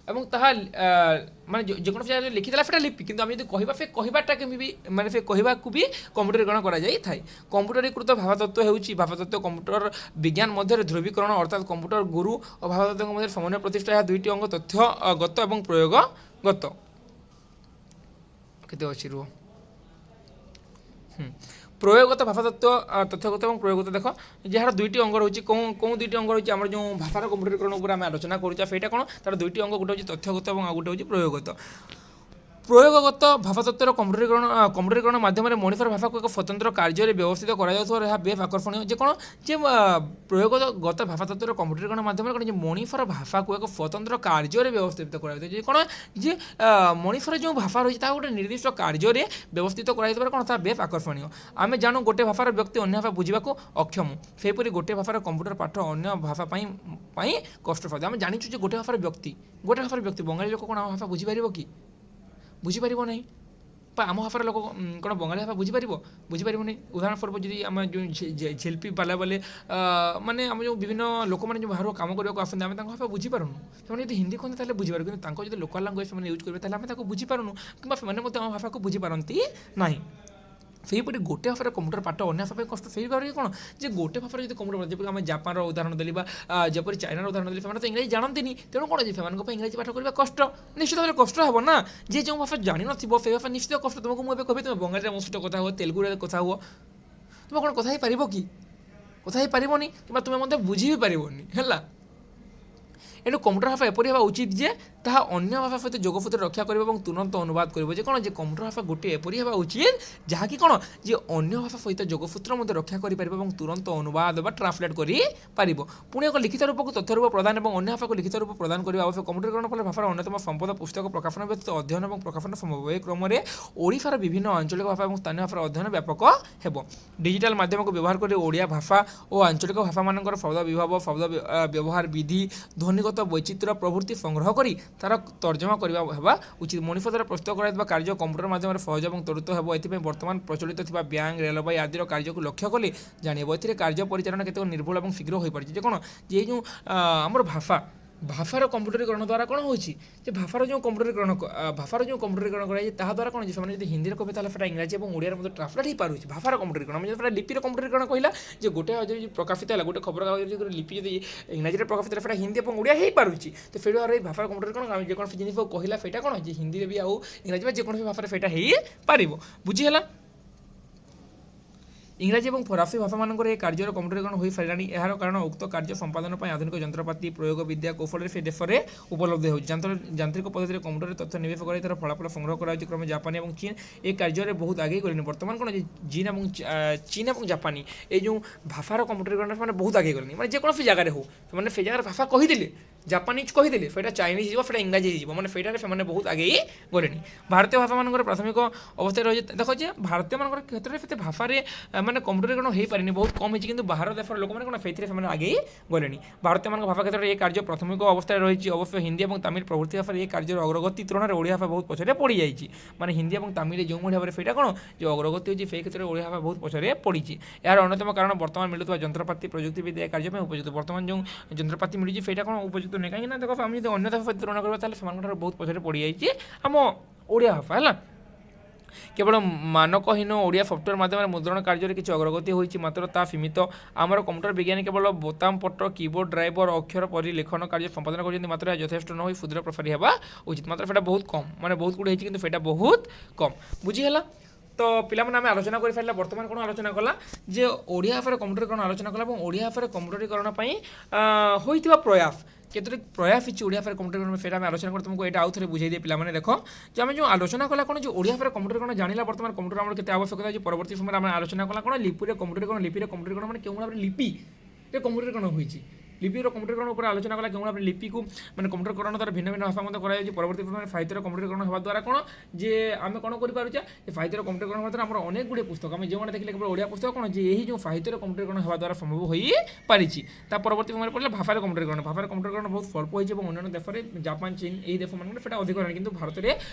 এবং তাহা মানে যেকোনো লিখিদেলা সেটা লিপি কিন্তু আমি যদি কহবা সে কহবাটাকে বি মানে সে কহবাকু বি কম্পুটরীকরণ করা যাই থাকে কম্পুটরীকৃত ভাষাতত্ত্ব ହେଉଛି ভাষাতত্ত্ব কম্পুটর বিজ্ঞান মধ্যে ধ্রুবীকরণ অর্থাৎ কম্পুটর গুরু ও ভাষাতত্ত্বଙ୍କ মধ্যে সমন্বয় প্রতিষ্ঠা ଏହା দুইটি অঙ্গ তথ্যগত এবং প্রয়োগগত কেতে ଅଛି ରୁହ প্রয়োগগত ভাষাতত্ত্ব তথ্যগত এবং প্রয়োগগত দেখ যার দুইটি অঙ্গ রয়েছে কেউ দুইটি অঙ্গ রয়েছে আমার যে ভাষার কম্পুটরীকরণ উপরে আমি আলোচনা করছি সেইটা কোণ তার দুইটি অঙ্গ গোটে হচ্ছে তথ্যগত এবং আর গোটে হচ্ছে প্রয়োগগত প্রয়োগগত ভাষাতত্ত্বের কম্পুটরীকরণ মাধ্যমে মনিষর ভাষাকে এক স্বতন্ত্র কার্যে ব্যবস্থিত করা যাওয়ার ଏହା বেশ আকর্ষণীয় যে কোণ যে প্রয়োগগত ভাষাতত্ত্বের কম্পুটরীকরণ মাধ্যমে কোণ যে মনিষর ভাষাকে এক স্বতন্ত্র কার্যে ব্যবস্থিত করা যাচ্ছে যে কোণ যে মনিষর যে ভাষা রয়েছে তা গোটে নির্দিষ্ট কার্যে ব্যবস্থিত করা যেতে পারে কোণ তা বেশ আকর্ষণীয় আমি জাণু গোটে ভাষার ব্যক্তি অন্য ভাষা বুঝা অক্ষম সেইপরি গোটে ভাষার কম্পুটর পাঠ অন্য ভাষা কষ্টসাধ্য আমি জানিছু যে গোটে ভাষার ব্যক্তি বঙ্গালী লোক কোণ আমার ভাষা বুঝিপারিব কি বুঝিপারিব না বা আম ভাষার লোক কোণ বঙ্গালী ভাষা বুঝিপারিব না উদাহরণ স্বরূপ যদি আমি ঝিলপি পালা বলে মানে আমি যে বিভিন্ন লোক মানে যে বাহার কাম করা আসতে আমি তাঁর ভাষা বুঝিপারুনু ସେମାନେ যদি হিন্দি କୁହନ୍ତି ତାହେଲେ ବୁଝିପାରୁ କିନ୍ତୁ ତାଙ୍କ ଯଦି ଲୋକାଲ୍ ଲାଙ୍ଗୁଏଜ୍ ସେମାନେ ୟୁଜ୍ କରିବେ ତାହେଲେ ଆମେ ତାକୁ ବୁଝିପାରୁନୁ କିମ୍ବା ସେମାନେ ମଧ୍ୟ ଆମ ଭାଷାକୁ ବୁଝିପାରନ୍ତି ନାହିଁ সেইপরি গোটে ভাষার কম্পুটর পাঠ অন্য ভাষা কষ্ট সেইভাবে কোণ যে গোটে ভাষার যদি কম্পুটর যেপরি আমি জাপানর উদাহরণ দেলি বা যেপরি চাইনার উদাহরণ দেলি সেমানে তো ইংরেজি জাণন্তিনি তেণু কোণ যে সেମାନଙ୍କ ପାଇଁ ইংরেজি পাঠ করা কষ্ট নিশ্চিত ভাবে কষ্ট হব না যে যে ভাষা জানি নথিব সেই ভাষা নিশ্চিত কষ্ট তোমাকে মু এবে কবি তুমি বঙ্গালীরে ମୋ ସହିତ কথা ହୁଅ তেলুগুরে কথা ହୁଅ তুমি কোণ কথা ହେଇପାରିବ କି କଥା ହେଇପାରିବନି କିମ୍ବା ତୁମେ ମଧ୍ୟ ବୁଝି ବି ପାରିବନି ହେଲା ଏଣୁ କମ୍ପ୍ୟୁଟର ଭାଷା ଏପରି ହେବା ଉଚିତ ଯେ ତାହା ଅନ୍ୟ ଭାଷା ସହିତ ଯୋଗସୂତ୍ର ରକ୍ଷା କରିବ ଏବଂ ତୁରନ୍ତ ଅନୁବାଦ କରିବ। ଯେ କ'ଣ ଯେ କମ୍ପ୍ୟୁଟର ଭାଷା ଗୋଟିଏ ଏପରି ହେବା ଉଚିତ ଯାହାକି କ'ଣ ଯେ ଅନ୍ୟ ଭାଷା ସହିତ ଯୋଗସୂତ୍ର ମଧ୍ୟ ରକ୍ଷା କରିପାରିବ ଏବଂ ତୁରନ୍ତ ଅନୁବାଦ ବା ଟ୍ରାନ୍ସଲେଟ୍ କରିପାରିବ। ପୁଣି ଏକ ଲିଖିତ ରୂପକୁ ତଥ୍ୟ ରୂପ ପ୍ରଦାନ ଏବଂ ଅନ୍ୟ ଭାଷାକୁ ଲିଖିତ ରୂପ ପ୍ରଦାନ କରିବା ଆବଶ୍ୟକ। କମ୍ପ୍ୟୁଟରୀକରଣ ଫଳରେ ଭାଷାର ଅନ୍ୟତମ ସମ୍ପଦ ପୁସ୍ତକ ପ୍ରକାଶନ ବ୍ୟତୀତ ଅଧ୍ୟୟନ ଏବଂ ପ୍ରକାଶନ ସମ୍ଭବ। ଏହି କ୍ରମରେ ଓଡ଼ିଶାର ବିଭିନ୍ନ ଆଞ୍ଚଳିକ ଭାଷା ଏବଂ ସ୍ଥାନୀୟ ଭାଷାର ଅଧ୍ୟୟନ ବ୍ୟାପକ ହେବ। ଡିଜିଟାଲ ମାଧ୍ୟମକୁ ବ୍ୟବହାର କରି ଓଡ଼ିଆ ଭାଷା ଓ ଆଞ୍ଚଳିକ ଭାଷାମାନଙ୍କର ଶବ୍ଦ ବିଭାବ, ଶବ୍ଦ ବ୍ୟବହାର ବିଧି, ଧ୍ୱନିଗତ ବୈଚିତ୍ର୍ୟ ପ୍ରଭୃତି ସଂଗ୍ରହ କରି ତାର ତର୍ଜମା କରିବା ହେବା ଉଚିତ। ମଣିଷ ଦ୍ୱାରା ପ୍ରସ୍ତୁତ କରାଯାଇଥିବା କାର୍ଯ୍ୟ କମ୍ପ୍ୟୁଟର ମାଧ୍ୟମରେ ସହଜ ଏବଂ ତ୍ୱରିତ ହେବ। ଏଥିପାଇଁ ବର୍ତ୍ତମାନ ପ୍ରଚଳିତ ଥିବା ବ୍ୟାଙ୍କ, ରେଳବାଇ ଆଦିର କାର୍ଯ୍ୟକୁ ଲକ୍ଷ୍ୟ କଲେ ଜାଣିବ। ଏଥିରେ କାର୍ଯ୍ୟ ପରିଚାଳନା କେତେକ ନିର୍ଭୁଲ ଏବଂ ଶୀଘ୍ର ହୋଇପାରୁଛି। ଯେ କ'ଣ ଯେ ଏଇ ଯେଉଁ ଆମର ଭାଷାର କମ୍ପ୍ୟୁଟରୀକରଣ ଦ୍ୱାରା କ'ଣ ହେଉଛି ଯେ ଭାଷାର ଯେଉଁ କମ୍ପ୍ୟୁଟରୀକରଣ କରାଯାଇଛି ତାହା ଦ୍ୱାରା କ'ଣ ଯେ ସେମାନେ ଯଦି ହିନ୍ଦୀରେ କହିବେ ତାହେଲେ ସେଟା ଇଂରାଜୀ ଏବଂ ଓଡ଼ିଆରେ ମଧ୍ୟ ଟ୍ରାନ୍ସଲେଟ୍ ହେଇପାରୁଛି। ଭାଷାର କମ୍ପ୍ୟୁଟରୀକରଣ ଆମେ ଯଦି ଲିପିର କମ୍ପ୍ୟୁଟରୀକରଣ କହିଲା ଯେ ଗୋଟେ ଯଦି ପ୍ରକାଶିତ ହେଲା ଗୋଟେ ଖବରକାଗଜ ଯଦି ଲିପି ଯଦି ଇଂରାଜୀରେ ପ୍ରକାଶିତ ହେଲା ସେଟା ହିନ୍ଦୀ ଏବଂ ଓଡ଼ିଆ ହେଇପାରୁଛି। ତ ସେଇଠୁ ଏଇ ଭାଷାର କମ୍ପ୍ୟୁଟରୀକରଣ ଆମେ ଯେକୌଣସି ଜିନିଷ କହିଲା ସେଇଟା କ'ଣ ଯେ ହିନ୍ଦୀରେ ବି ଆଉ ଇଂରାଜୀ ବା ଯେକୌଣସି ଭାଷାରେ ସେଇଟା ହେଇପାରିବ। ବୁଝି ହେଲା? ଇଂରାଜୀ ଏବଂ ଫରାସୀ ଭାଷାମାନଙ୍କର ଏହି କାର୍ଯ୍ୟର କମ୍ପ୍ୟୁଟରୀକରଣ ହୋଇସାରିଲାଣି। ଏହାର କାରଣ ଉକ୍ତ କାର୍ଯ୍ୟ ସମ୍ପାଦନ ପାଇଁ ଆଧୁନିକ ଯନ୍ତ୍ରପାତି ପ୍ରୟୋଗ ବିଦ୍ୟା କୌଶଳରେ ସେ ଦେଶରେ ଉପଲବ୍ଧ ହେଉଛି। ଯାନ୍ତ୍ରିକ ପଦ୍ଧତିରେ କମ୍ପ୍ୟୁଟରରେ ତଥ୍ୟ ନିବେଶ କରାଇ ତାର ଫଳାଫଳ ସଂଗ୍ରହ କରାଯାଉଛି। କ୍ରମେ ଜାପାନୀ ଏବଂ ଚୀନ ଏହି କାର୍ଯ୍ୟରେ ବହୁତ ଆଗେଇ ଗଲେଣି। ବର୍ତ୍ତମାନ କ'ଣ ଯେ ଚୀନ ଏବଂ ଜାପାନୀ এই ଯେଉଁ ଭାଷାର କମ୍ପ୍ୟୁଟରୀକରଣ ସେମାନେ ବହୁତ ଆଗେଇ ଗଲେଣି। ମାନେ ଯେକୌଣସି ଜାଗାରେ ହଉ ସେମାନେ ସେ ଜାଗାରେ ଭାଷା କହିଦେଲେ ଜାପାନିଜ୍ କହିଦେଲେ ସେଇଟା ଚାଇନିଜ୍ ହେଇଯିବ, ସେଇଟା ଇଂରାଜୀ ହେଇଯିବ। ମାନେ ସେଇଟାରେ ସେମାନେ ବହୁତ ଆଗେଇ ଗଲେଣି। ଭାରତୀୟ ଭାଷାମାନଙ୍କର ପ୍ରାଥମିକ ଅବସ୍ଥାରେ ରହିଛି। ଦେଖ ଯେ ଭାରତୀୟମାନଙ୍କର କ୍ଷେତ୍ରରେ ସେତେ ଭାଷାରେ ମାନେ କମ୍ପ୍ୟୁଟରୀକରଣ ହୋଇପାରିନି, ବହୁତ କମ୍ ହେଇଛି। କିନ୍ତୁ ବାହାର ଦେଶର ଲୋକମାନେ କ'ଣ ସେଇଥିରେ ସେମାନେ ଆଗେଇ ଗଲେଣି। ଭାରତୀୟମାନଙ୍କ ଭାଷା କ୍ଷେତ୍ରରେ ଏ କାର୍ଯ୍ୟ ପ୍ରାଥମିକ ଅବସ୍ଥାରେ ରହିଛି। ଅବଶ୍ୟ ହିନ୍ଦୀ ଏବଂ ତାମିଲ ପ୍ରଭୃତି ଭାଷାରେ ଏ କାର୍ଯ୍ୟର ଅଗ୍ରଗତି ତୁଳନାରେ ଓଡ଼ିଆ ଭାଷା ବହୁତ ପଛରେ ପଡ଼ିଯାଇଛି। ମାନେ ହିନ୍ଦୀ ଏବଂ ତାମିଲ ଯେଉଁଭଳି ଭାବରେ ସେଇଟା କ'ଣ ଯେ ଅଗ୍ରଗତି ହେଉଛି ସେଇ କ୍ଷେତ୍ରରେ ଓଡ଼ିଆ ଭାଷା ବହୁତ ପଛରେ ପଡ଼ିଛି। ଏହାର ଅନ୍ୟତମ କାରଣ ବର୍ତ୍ତମାନ ମିଳୁଥିବା ଯନ୍ତ୍ରପାତି ପ୍ରଯୁକ୍ତିବିଦ୍ୟା ଏ କାର୍ଯ୍ୟ ପାଇଁ ଉପଯୁକ୍ତ। ବର୍ତ୍ତମାନ ଯେଉଁ ଯନ୍ତ୍ରପାତି ମିଳୁଛି ସେଇଟା କ'ଣ ଉପଯୁକ୍ତ ନୁହେଁ। କାହିଁକି ନା ଦେଖ ଆମେ ଯଦି ଅନ୍ୟ ଦେଶ ସହିତ ତୁଳନା କରିବା ତାହେଲେ ସେମାନଙ୍କଠାରୁ ବହୁତ ପଛରେ ପଡ଼ିଯାଇଛି ଆମ ଓଡ଼ିଆ ଭାଷା ହେଲା। କେବଳ ମାନକହୀନ ଓଡ଼ିଆ ସଫ୍ଟୱେୟାର ମାଧ୍ୟମରେ ମୁଦ୍ରଣ କାର୍ଯ୍ୟରେ କିଛି ଅଗ୍ରଗତି ହୋଇଛି, ମାତ୍ର ତାହା ସୀମିତ। ଆମର କମ୍ପ୍ୟୁଟର ବିଜ୍ଞାନୀ କେବଳ ବୋତାମ ପଟ, କିବୋର୍ଡ଼, ଡ୍ରାଇଭର, ଅକ୍ଷର ପରି ଲେଖନ କାର୍ଯ୍ୟ ସମ୍ପାଦନ କରୁଛନ୍ତି, ମାତ୍ର ଏହା ଯଥେଷ୍ଟ ନ ହୋଇ କ୍ଷୁଦ୍ର ପ୍ରସାରୀ ହେବା ଉଚିତ। ମାତ୍ର ସେଇଟା ବହୁତ କମ୍, ମାନେ ବହୁତ ଗୁଡ଼ିଏ ହେଇଛି କିନ୍ତୁ ସେଇଟା ବହୁତ କମ୍। ବୁଝିହେଲା? ତ ପିଲାମାନେ ଆମେ ଆଲୋଚନା କରିସାରିଲା। ବର୍ତ୍ତମାନ କ'ଣ ଆଲୋଚନା କଲା ଯେ ଓଡ଼ିଆ ଭାଷାରେ କମ୍ପ୍ୟୁଟରୀକରଣ ଆଲୋଚନା କଲା ଏବଂ ଓଡ଼ିଆ ଭାଷାରେ କମ୍ପ୍ୟୁଟରୀକରଣ ପାଇଁ ହୋଇଥିବା ପ୍ରୟାସ କେତୋଟି ପ୍ରୟାସ ହେଇଛି ଓଡ଼ିଆ ଭାଷାରେ କମ୍ପ୍ୟୁଟରୀକରଣ ସେଇଟା ଆମେ ଆଲୋଚନା କରି ତୁମକୁ ଏଇଟା ଆଉ ଥରେ ବୁଝାଇ ଦିଏ ପିଲାମାନେ। ଦେଖ ଯେ ଆମେ ଯେଉଁ ଆଲୋଚନା କଲା କ'ଣ ଯେ ଓଡ଼ିଆ ଭାଷାରେ କମ୍ପ୍ୟୁଟରୀକରଣ ଜାଣିଲା ବର୍ତ୍ତମାନ କମ୍ପ୍ୟୁଟର ଆମର କେତେ ଆବଶ୍ୟକତା ଅଛି। ପରବର୍ତ୍ତୀ ସମୟରେ ଆମେ ଆଲୋଚନା କଲା କ'ଣ ଲିପିରେ କମ୍ପ୍ୟୁଟରୀକରଣ ମାନେ କେଉଁ ଭାବରେ ଲିପିରେ କମ୍ପ୍ୟୁଟରୀକରଣ ହୋଇଛି। লিপির কম্পিউটারকরণ উপরে আলোচনা করা কেমন ভাবে লিপিকে মানে কম্পিউটারকরণ দ্বারা ভিন্ন ভিন্ন ভাষা মধ্যে করা যাচ্ছে। পরবর্তী সময় সাহিত্যের কম্পিউটারকরণ হওয়া দ্বারা কোণ যে আমি কোণ করিপারুছে যে সাহিত্যের কম্পিউটারকরণ হওয়া দ্বারা আমার অনেক গুড়িয়ে পুস্তক আমি যেমন দেখলে কেবল ওড়িয়া পুস্তক কোণ যে এই যে সাহিত্যের কম্পিউটারকরণ হওয়া দ্বারা সম্ভব হয়ে পারিছি। তা পরবর্তী সময় পড়লে ভাষার কম্পিউটারকরণ বহুত স্বল্প হয়েছে এবং অন্যান্য দেশে জাপান চীন এই দেশ মানে সেটা অধিক হলানি, কিন্তু ভারতের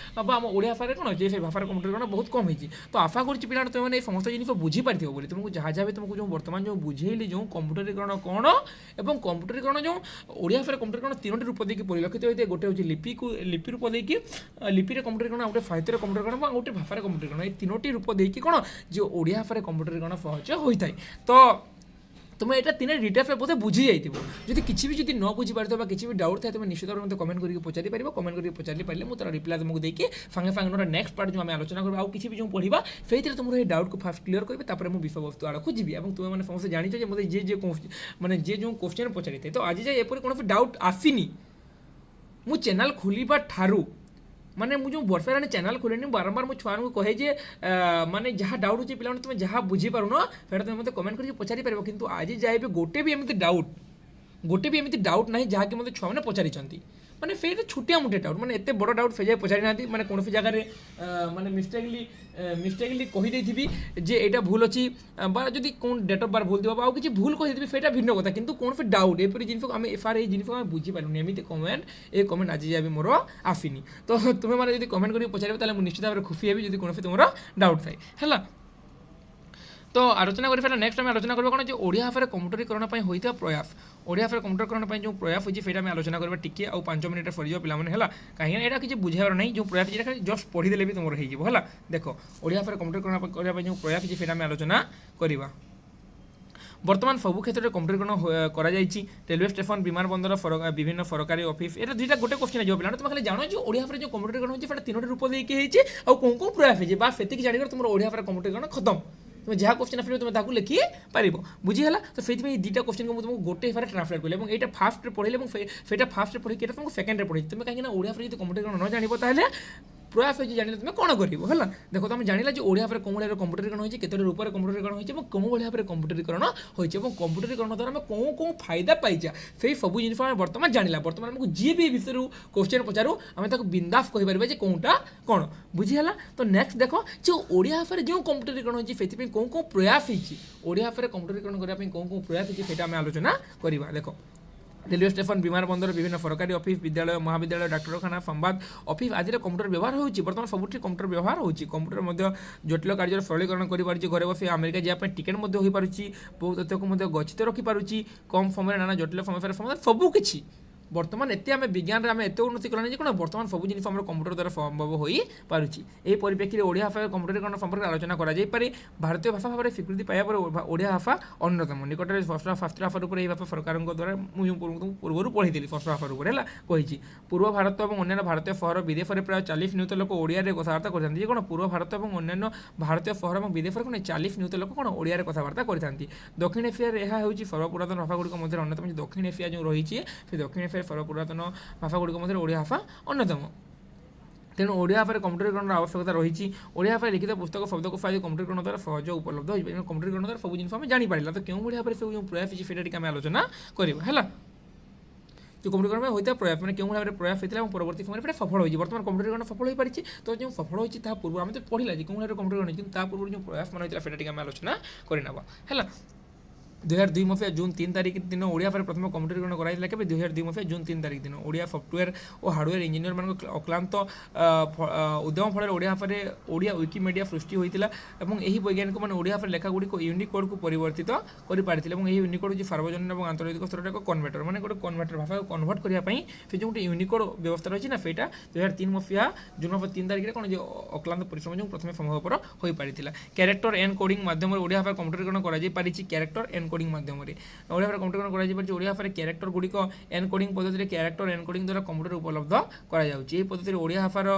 বা আমার ওড়িয়া ভাষায় কোণ যে সেই ভাষার কম্পিউটারকরণ বহুত কম হয়েছে। তো আশা করছি পিলা তুমি এই সমস্ত জিনিস বুঝিপারিথিব বলে তোমাকে যাহা যাবে তোমাকে যে বর্তমান যে বুঝেইলি যে কম্পিউটারকরণ কোণ এবং কম্পিউটারকরণ যে ଓଡ଼ିଆ ଭାଷାରେ କମ୍ପ୍ୟୁଟରୀକରଣ ତିନୋଟି ରୂପ ଦେଇକି ପରିଲକ୍ଷିତ ହୋଇଥାଏ। ଗୋଟେ ହେଉଛି ଲିପି ରୂପ ଦେଇକି, ଲିପିରେ କମ୍ପ୍ୟୁଟରୀକରଣ, ଗୋଟେ ସାହିତ୍ୟରେ କମ୍ପ୍ୟୁଟରୀକରଣ ଏବଂ ଗୋଟେ ଭାଷାରେ କମ୍ପ୍ୟୁଟରୀକରଣ, এই ତିନୋଟି ରୂପ ଦେଇକି କ'ଣ ଯେ ଓଡ଼ିଆ ଭାଷାରେ କମ୍ପ୍ୟୁଟରୀକରଣ ସହଜ ହୋଇଥାଏ। ତ তুমি এটা তিনের ডিটেলসে বোধ বুঝি যাই। যদি কিছু বি যদি ন বুঝিপারি বা কিছু বি ডাউট থাকে তুমি নিশ্চিত ভাবে মতো কমেন্ট করি পচারি পার। কমেন্ট করি পচারি পারে মু তার রিপ্লাই তোমাকে দিয়ে সাଙ୍ଗে সাଙ୍ଗে নোট নেক্সট পার্ট যে আমি আলোচনা করবো আউ কিছু বি যে পড়া সেইথে তোমার এই ডাউট কু ফার্স্ট ক্লিয়ার করবে, তারপরে মু বিষয়বস্তু আড়কু যাবি এবং তুমি মানে সমস্ত জানিছ যে মতো যে মানে যে কোশ্চেন পচারি থাকে। তো আজ যাই এপরি কোণী ডাউট আসিনি। মু চ্যানেল খোলিবা ঠারু মানে ମୁଁ ଯେଉଁ ବର୍ଷ ହେଲାଣି ଚ୍ୟାନେଲ୍ ଖୋଲିନି ବାରମ୍ବାର ମୁଁ ଛୁଆମାନଙ୍କୁ କହେ ଯେ ମାନେ ଯାହା ଡାଉଟ୍ ହେଉଛି ପିଲାମାନେ ତୁମେ ଯାହା ବୁଝିପାରୁନ ସେଇଟା ତୁମେ ମୋତେ କମେଣ୍ଟ କରିକି ପଚାରି ପାରିବ। କିନ୍ତୁ ଆଜି ଯାଏ ବି ଗୋଟେ ବି ଏମିତି ଡାଉଟ୍ ନାହିଁ ଯାହାକି ମୋତେ ଛୁଆମାନେ ପଚାରିଛନ୍ତି। ମାନେ ସେଇଟା ଛୋଟିଆ ମୋଟିଆ ଡାଉଟ୍, ମାନେ ଏତେ ବଡ଼ ଡାଉଟ୍ ସେ ଯାଏ ପଚାରି ନାହାନ୍ତି। ମାନେ କୌଣସି ଜାଗାରେ ମାନେ ମିଷ୍ଟେକଲି କହିଦେଇଥିବି ଯେ ଏଇଟା ଭୁଲ ଅଛି ବା ଯଦି କେଉଁ ଡେଟ୍ ଅଫ୍ ବାର୍ଥ ଭୁଲ ଥିବ ଆଉ କିଛି ଭୁଲ କହିଦେଇଥିବି ସେଇଟା ଭିନ୍ନ କଥା। କିନ୍ତୁ କୌଣସି ଡାଉଟ୍ ଏପରି ଜିନିଷକୁ ଆମେ ଏଇ ଜିନିଷକୁ ଆମେ ବୁଝିପାରିଲୁନି ଏମିତି କମେଣ୍ଟ ଆଜି ଯାଏ ବି ମୋର ଆସିନି। ତ ତୁମେମାନେ ଯଦି କମେଣ୍ଟ କରିକି ପଚାରିବେ ତାହେଲେ ମୁଁ ନିଶ୍ଚିତ ଭାବରେ ଖୁସି ହେବି ଯଦି କୌଣସି ତୁମର ଡାଉଟ୍ ଥାଏ ହେଲା। তো আলোচনা করে ফেলা নেক্সট আমি আলোচনা করবো কোণ যে ওড়িয়া ভাষার কম্পিউটরীকরণ হইতা প্রয়াস। ওড়িয়া ভাষার কম্পিউটরীকরণ যে প্রয়াস হয়েছে সেটা আমি আলোচনা করবা টিকি আউ 5 মিনিটে সরিযোগ পিলাମାନେ ହେଲା। কাহিଁকি এটা কিছু বুঝাইবার নাই, যে প্রয়াস যেটা খালি জস্ট পড়িদেলে বি তোমার হয়ে যাব ହେଲା। দেখো ওড়িয়া ভাষার কম্পিউটরীকরণ করা যে প্রয়াস হয়েছে সেটা আমি আলোচনা করিবা। বর্তমান সবু ক্ষেত্রে কম্পিউটরীকরণ করা যাইছি। রেলওয়ে স্টেশন, বিমান বন্দর, বিভিন্ন সরকারি অফিস, এটা দুইটা গোটে কোশ্চেন যাব পিলা। তুমি খালি জানো যে ওড়িয়া ভাষার যে কম্পিউটরীকরণ হয়েছে সেটা তিনোটি রূপ দিয়ে হয়েছে আর কোন কোন প্রয়াস হয়েছে বা সেতিকি জানিবার তোমার ওড়িয়া ভাষার কম্পিউটরীকরণ খতম। তুমি যা কোশ্চেন আসবে তুমি তাকে লিখি পারিব বুঝিগলা। তো সেইপাই এই দুইটা কোশ্চেন ମୁଁ ତୁମକୁ ଗୋଟେ ହିସାବରେ ଟ୍ରାନ୍ସଲେଟ୍ କଲି ଏବଂ ଏଇଟା ଫାର୍ଷ୍ଟରେ ପଢ଼ିଲେ ଏବଂ ସେଇଟା ଫାର୍ଷ୍ଟରେ ପଢ଼ିକି ଏଇଟା ତୁମକୁ ସେକେଣ୍ଡରେ ପଢ଼ିଛି। ତୁମେ କାହିଁକିନା ଓଡ଼ିଆ ଭାଷାରେ ଯଦି କମ୍ପ୍ୟୁଟର ନ ଜାଣିବ ତାହେଲେ প্রয়াস হয়েছে জানিলে তুমি কোণ করব হল। দেখো তুমি জানিলা যে ওড়িয়া ভাবে কোণ ভাবে কম্পুটরীকরণ হয়েছে, কেতোটি রূপরে কম্পুটরীকরণ হয়েছে এবং কোণ ভাবে কম্পুটরীকরণ হয়েছে এবং কম্পুটরীকরণ দ্বারা আমি কোণ কোণ ফায়দা পাইছা সেই সবু জিনিস আমি বর্তমান জানিলা। বর্তমান আমি যে বি বিষয় কোশ্চেন পচারু আমি তাকে বিন্দাস কইপারিবা যে কোণটা কোণ বুঝিগলা। তো নেক্সট দেখো যে ওড়িয়া ভাবে যে কম্পুটরীকরণ হয়েছে সেইপাই কোণ কোণ প্রয়াস হয়েছে, ওড়িয়া ভাবে কম্পুটরীকরণ করা কোণ কোণ প্রয়াস হয়েছে সেটা আমি আলোচনা করিবা। দেখো রেলওয়ে স্টেশন, বিমান বন্দর, বিভিন্ন সরকারি অফিস, বিদ্যালয়, মহাবিদ্যালয়, ডাক্তারখানা, সম্বাদ অফিস আদি কম্পুটর ব্যবহার হচ্ছে। বর্তমান সবুঠি কম্পুটর ব্যবহার হচ্ছে। কম্পুটর মধ্যে জটিল কার্যর সরলীকরণ করে ঘরে বসে আমেরিকা যাওয়া টিকেট মধ্যে হয়ে পারুছি, বহু তথ্যকে মধ্যে গচ্ছিত রখিপারুছি, কম সময়ের নানা জটিল সমস্যার সমাধান সবু কিছু বর্তমান এতে আমি বিজ্ঞানের আমি এত উন্নতি কলানি যে কোণ বর্তমান সবু জিনিস আমার কম্পুটর দ্বারা সম্ভব হয়ে পারুছি। এই পরিপ্রেক্ষিতে ওড়িয়া ভাষা কম্পুটরীকরণ সম্পর্কে আলোচনা করা যাইপারে। ভারতীয় ভাষা ভাবে স্বীকৃতি পাইবা পরে ওড়িয়া ভাষা অন্যতম। নিকটরে ষষ্ঠ ভাষার উপরে এই ভাষা সরকারଙ୍କ দ্বারা পূর্বରୁ পড়িଥିଲି ষষ্ঠ ভাষার উপরে হল কইছি। পূর্ব ভারত এবং অন্যান্য ভারতীয় সহর বিদেশে প্রায় 40 নিযুত লোক ওড়িয়ারে কথাবার্তা করে যে কোণ পূর্ব ভারত এবং অন্যান্য ভারতীয় সহর এবং বিদেশে কোণ 40 নিযুত লোক কোণ ওড়িয়ারে কথাবার্তা করে। দক্ষিণ এশিয়ার ଏହା ହେଉଛି ସର୍ବପୁରାତନ ଭାଷାଗୁଡ଼ିକ ମଧ୍ୟରେ ଅନ୍ୟତମ। ଦକ୍ଷିଣ ଏସିଆ ଯେଉଁ ରହିଛି ସେ ଦକ୍ଷିଣ ଏସିଆର ସର୍ବପୁରାତନ ଭାଷାଗୁଡ଼ିକ ମଧ୍ୟରେ ଓଡ଼ିଆ ଭାଷା ଅନ୍ୟତମ। ତେଣୁ ଓଡ଼ିଆ ଭାଷାରେ କମ୍ପ୍ୟୁଟରୀକରଣର ଆବଶ୍ୟକତା ରହିଛି। ଓଡ଼ିଆ ଭାଷାରେ ଲିଖିତ ପୁସ୍ତକ ଶବ୍ଦକୋଷ ଆଦି କମ୍ପ୍ୟୁଟରୀକରଣ ଦ୍ୱାରା ସହଜ ଉପଲବ୍ଧ ହୋଇଯିବ। ତେଣୁ କମ୍ପ୍ୟୁଟରୀକରଣ ଦ୍ୱାରା ସବୁ ଜିନିଷ ଆମେ ଜାଣିପାରିଲା। ତ କେଉଁ ଭଳି ଭାବରେ ସବୁ ଯେଉଁ ପ୍ରୟାସ ହେଇଛି ସେଇଟା ଟିକେ ଆମେ ଆଲୋଚନା କରିବା ହେଲା। जो कम्प्यूटरीकरण होता है प्रयास मैंने क्यों भाव में प्रयास होता है परवर्ती समय में सफल होती बर्तमान कम्प्यूटरीकरण सफल हो पारी। तो जो सफल होती पूर्व आम तो पढ़ला जो कौन भाव कम्प्यूटरीकरण कि पूर्व जो प्रयास मान होता है आम आलोचना करना है। 2002 मसीहा जून 3 तारिख दिन ओडिया भाषा प्रथम कम्प्यूटरीकरण कराइला। केबे 2002 मसीहा जून 3 तारिख दिन ओडिया सफ्टवेयर और हार्डवेयर इंजीनियर मान अक्लांत उद्यम फल ओडिया भाषा ओडिया विकिमीडिया सृष्टि होता है। यही वैज्ञानिक मैंने ओडिया भाषा लेखा गुड़ी यूनिकोड को परिवर्तित कर पारिथिले। यूनिकोड जो सार्वजनिक और आंतर्जातिक स्तर एक कन्वर्टर माने गोटे कन्वर्टर भाषा को कन्वर्ट करने से जो गोटे यूनिकोड व्यवस्था रही है ना 2003 मसीहा जून 3 तारिख कौन जो अक्लांत परिश्रम जो प्रथम संभवपर हो पारिथिला। कैरेक्टर एनकोडिंग माध्यम ओडिया भाषा कम्प्यूटरीकरण करा कैरेक्टर एनकोडिंग माध्यम ओडिया भाषा कम्प्यूटरीकरण करा ओडिया भाषा कैरेक्टर गुड़िक एनकोडिंग पद्धति कैरेक्टर एनकोडिंग द्वारा कम्प्यूटर उपलब्ध करा पद्धति ओडिया भाषार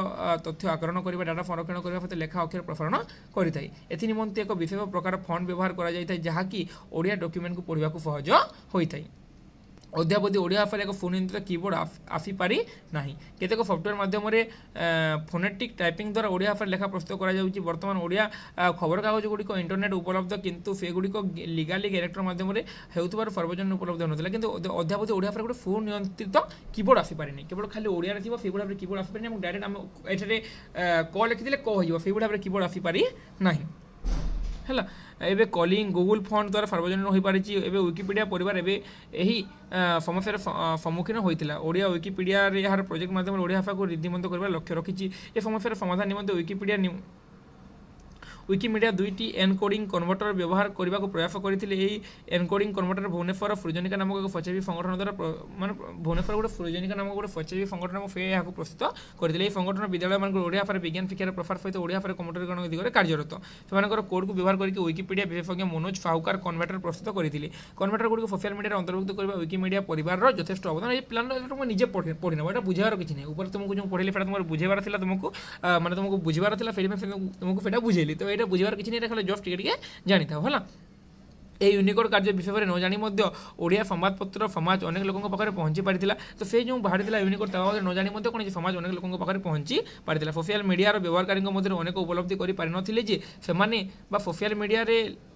तथ्य आकरण करने डाटा संरक्षण करने सहित लेखा अक्षर प्रसारण करें। एनिमंते एक विशेष प्रकार फंड व्यवहार करा जहाँकि ओडिया डॉक्यूमेंट को पढ़ा सहज होता है। अद्यावधि ओडिया भाषा एक फोनियंत्रित कीबोर्ड आसीपारि ना। केतेक सफ्टवेयर माध्यम फोनेटिक टाइपिंग द्वारा ओडिया भाषा लेखा प्रस्तुत करा। बर्तमान ओडिया खबर कागज गुड़िक इंटरनेट उपलब्ध किंतु से गुड़िक लीगाली कैरेक्टर माध्यम होउथबार सार्वजनिक उपलब्ध होता किंतु अद्यावधि ओडिया भाषा गोटे फोन नियंत्रित कीबोर्ड आसीपारि केवल खाली ओडिया थी से भाव कीबोर्ड आसीपारि डायरेक्ट आम ये क लिखिले क हो से भाव कीबोर्ड आसीपारि ना है। एबे कॉलिंग गूगल फोन द्वारा सार्वजनिक हो पारी। एबे विकिपीडिया परिवार एबे यही समस्यार सम्मुखीन होता। ओडिया विकिपीडिया यार प्रोजेक्ट माध्यम ओडिया भाषा को रीतिमंत करने लक्ष्य रखी। ए समस्यार समाधान निमंते विकिमीडिया 2टी एनकोडिंग कन्वर्टर व्यवहार करने को प्रयास करते। एनकोडिंग कन्वर्टर भुवनेश्वर फ्रुजेनिका नामक एक स्वच्छासेवी संगठन द्वारा माने भुवनेश्वर गोटे फ्रुजेनिका नामक गोटे स्वच्छासेवी संगठन से यहाँ प्रस्तुत करते। संगठन विद्यालय मान ओडिया भाषा विज्ञान शिक्षार प्रसार सहित ओडिया भाषा कम्प्यूटरीकरण दिगरे कार्यरत। से कोड को व्यवहार करके विकिपीडिया विशेषज्ञ मनोज साहुकार कन्वर्टर प्रस्तुत करते। कन्वर्टर गुड़ी सोशल मीडिया अंतर्भुक्त करने विकिमीडिया परिवार यथेष अवदान। ये प्लान तुम निजे पढ़ी ना यहाँ बुझार किसी नहीं ऊपर तुमको जो पढ़े तुम बुझेबार तुमको मैंने तुमको बुझेबार तुमको बुझेली। तो ये बुझार किसी नहीं खाली जस्ट टिके जानी था है। এই यूनिकोड कार्य विषय में न जानी ओडिया संवादपत्र समाज अनेक लोकों पाखे पहुँची पारी। तो से जो बाहरी यूनिकोड न जानी कौन समाज अनेक लोकों पाखे पहुँची पारी। सोशल मीडिया व्यवहारकारी अनेक उपलब्धि कर सोशल मीडिया